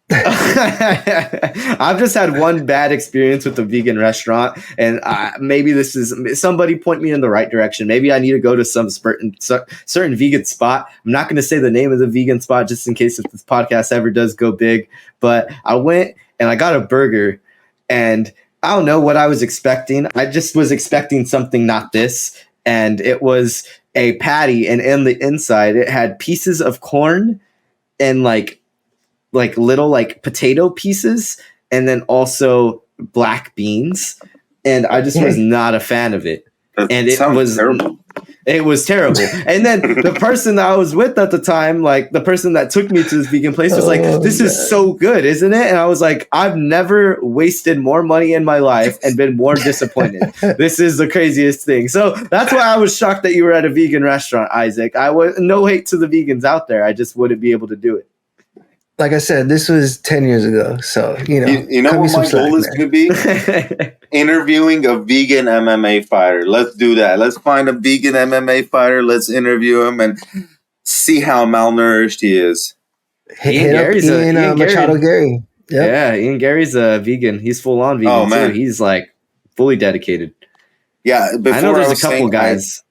I've just had one bad experience with a vegan restaurant, and maybe this is somebody point me in the right direction. Maybe I need to go to some certain vegan spot. I'm not going to say the name of the vegan spot just in case if this podcast ever does go big, but I went and I got a burger, and I don't know what I was expecting. I just was expecting something not this, and it was a patty, and in the inside it had pieces of corn and like little potato pieces, and then also black beans, and I just was not a fan of it. And it was terrible. It was terrible. And then the person that I was with at the time, the person that took me to this vegan place was like, this is so good, isn't it? And I was like, I've never wasted more money in my life and been more disappointed. This is the craziest thing. So that's why I was shocked that you were at a vegan restaurant, Isaac. No hate to the vegans out there. I just wouldn't be able to do it. Like I said, this was 10 years ago. So, you know what my goal is going to be? Interviewing a vegan MMA fighter. Let's do that. Let's find a vegan MMA fighter. Let's interview him and see how malnourished he is. Ian Machado Gary. Yep. Yeah, Ian Gary's a vegan. He's full on vegan too. He's fully dedicated. Yeah, I know there's a couple guys.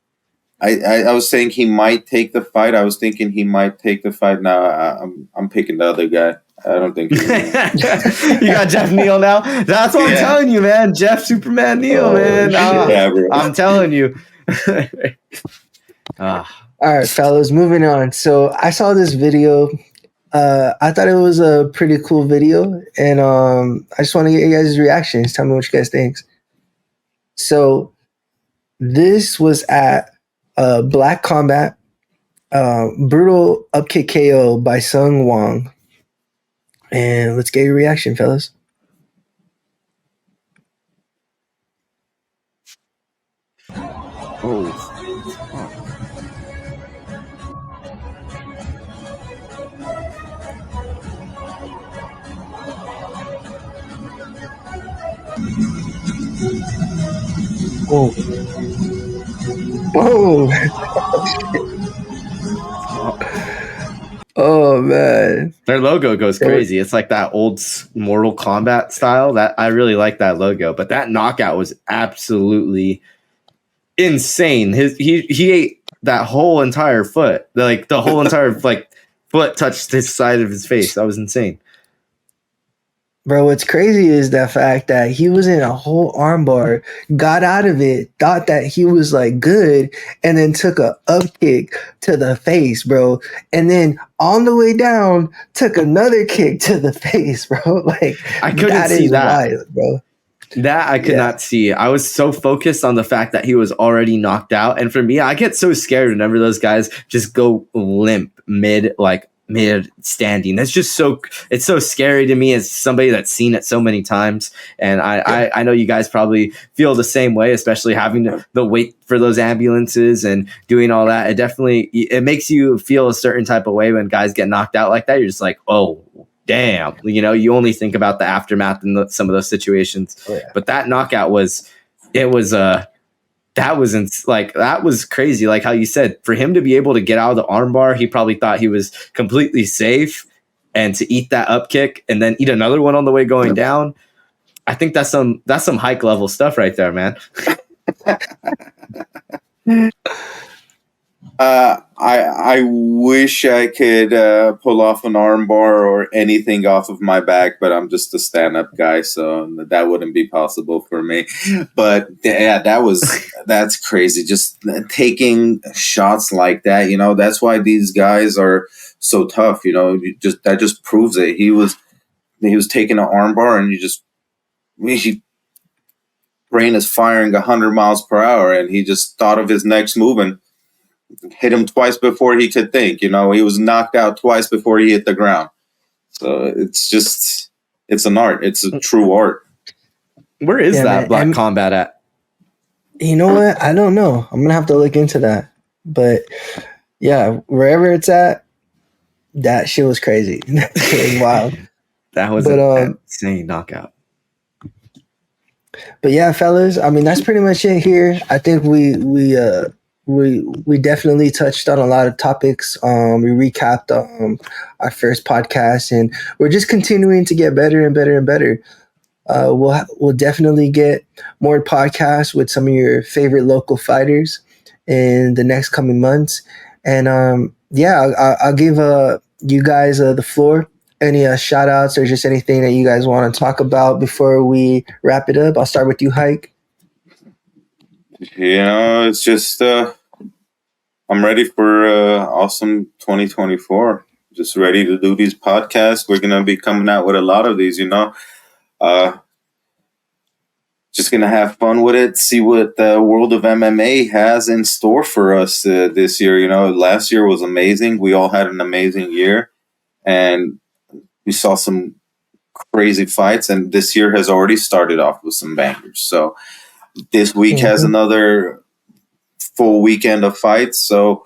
I was saying he might take the fight. I was thinking he might take the fight. Now I'm picking the other guy. I don't think you got Jeff Neal now. That's what I'm telling you, man. Jeff Superman Neal, man. Bro. I'm telling you. All right, fellas, moving on. So I saw this video. I thought it was a pretty cool video, and I just want to get you guys' reactions. Tell me what you guys think. So this was at Black Combat, brutal upkick KO by Sung Wong. And let's get your reaction, fellas. Oh. Oh man, their logo goes crazy. It's like that old Mortal Kombat style. That I really like that logo, but that knockout was absolutely insane. He ate that whole entire foot, the whole entire foot touched his side of his face. That was insane. Bro, what's crazy is the fact that he was in a whole armbar, got out of it, thought that he was good, and then took a up kick to the face, bro. And then on the way down, took another kick to the face, bro. I couldn't see that, wild, bro. That I could not see. I was so focused on the fact that he was already knocked out. And for me, I get so scared whenever those guys just go limp mid mid standing. That's just it's so scary to me as somebody that's seen it so many times. And I know you guys probably feel the same way, especially having the wait for those ambulances and doing all that. It makes you feel a certain type of way when guys get knocked out like that. You're just like, oh, damn. You only think about the aftermath in some of those situations. Oh, yeah. But that knockout that was crazy. Like how you said, for him to be able to get out of the armbar, he probably thought he was completely safe, and to eat that up kick and then eat another one on the way going down. I think that's some hike level stuff right there, man. I wish I could pull off an armbar or anything off of my back, but I'm just a stand-up guy, so that wouldn't be possible for me. But yeah, that's crazy. Just taking shots like that, that's why these guys are so tough. That just proves it. He was taking an armbar, and he brain is firing 100 miles per hour, and he just thought of his next move and hit him twice before he could think. He was knocked out twice before he hit the ground. So it's an art. It's a true art. Where is that Black Combat at? You know what? I don't know. I'm going to have to look into that. But yeah, wherever it's at, that shit was crazy. That shit was wild. That was an insane knockout. But yeah, fellas, I mean, that's pretty much it here. I think we definitely touched on a lot of topics. We recapped our first podcast, and we're just continuing to get better and better and better. We'll definitely get more podcasts with some of your favorite local fighters in the next coming months. And I'll give you guys the floor. Any shout outs or just anything that you guys want to talk about before we wrap it up? I'll start with you, Hike. It's just I'm ready for awesome 2024. Just ready to do these podcasts. We're gonna be coming out with a lot of these. Just gonna have fun with it. See what the world of MMA has in store for us this year. Last year was amazing. We all had an amazing year, and we saw some crazy fights. And this year has already started off with some bangers. So this week has another full weekend of fights. So,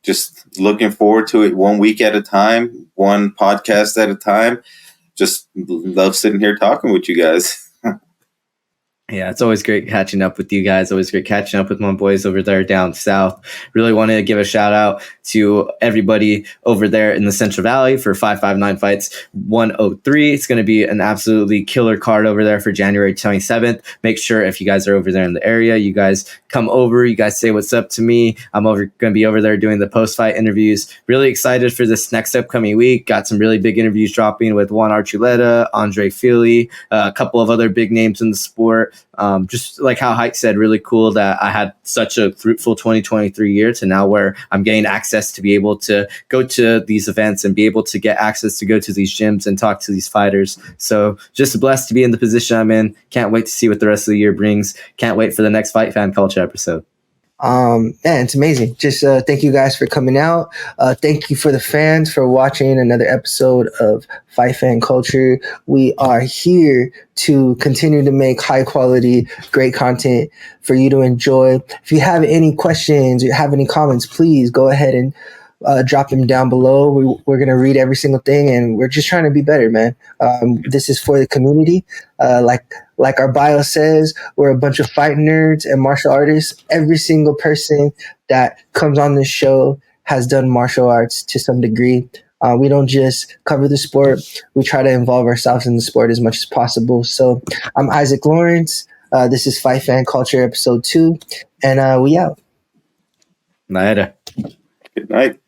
just looking forward to it 1 week at a time, one podcast at a time. Just love sitting here talking with you guys. Yeah, it's always great catching up with you guys. Always great catching up with my boys over there down south. Really wanted to give a shout out to everybody over there in the Central Valley for 559 Fights 103. It's going to be an absolutely killer card over there for January 27th. Make sure if you guys are over there in the area, you guys come over. You guys say what's up to me. I'm going to be over there doing the post-fight interviews. Really excited for this next upcoming week. Got some really big interviews dropping with Juan Archuleta, Andre Fili, a couple of other big names in the sport. Just like how Hike said, really cool that I had such a fruitful 2023 year to now where I'm getting access to be able to go to these events and be able to get access to go to these gyms and talk to these fighters. So just blessed to be in the position I'm in. Can't wait to see what the rest of the year brings. Can't wait for the next Fight Fan Culture episode. It's amazing. Just thank you guys for coming out. Thank you for the fans for watching another episode of Fight Fan Culture. We are here to continue to make high quality, great content for you to enjoy. If you have any questions or have any comments, please go ahead and drop them down below. We're going to read every single thing, and we're just trying to be better, man. This is for the community. Like our bio says, we're a bunch of fight nerds and martial artists. Every single person that comes on this show has done martial arts to some degree. We don't just cover the sport. We try to involve ourselves in the sport as much as possible. So I'm Isaac Lawrence. This is Fight Fan Culture episode 2, and we out. Later. Good night.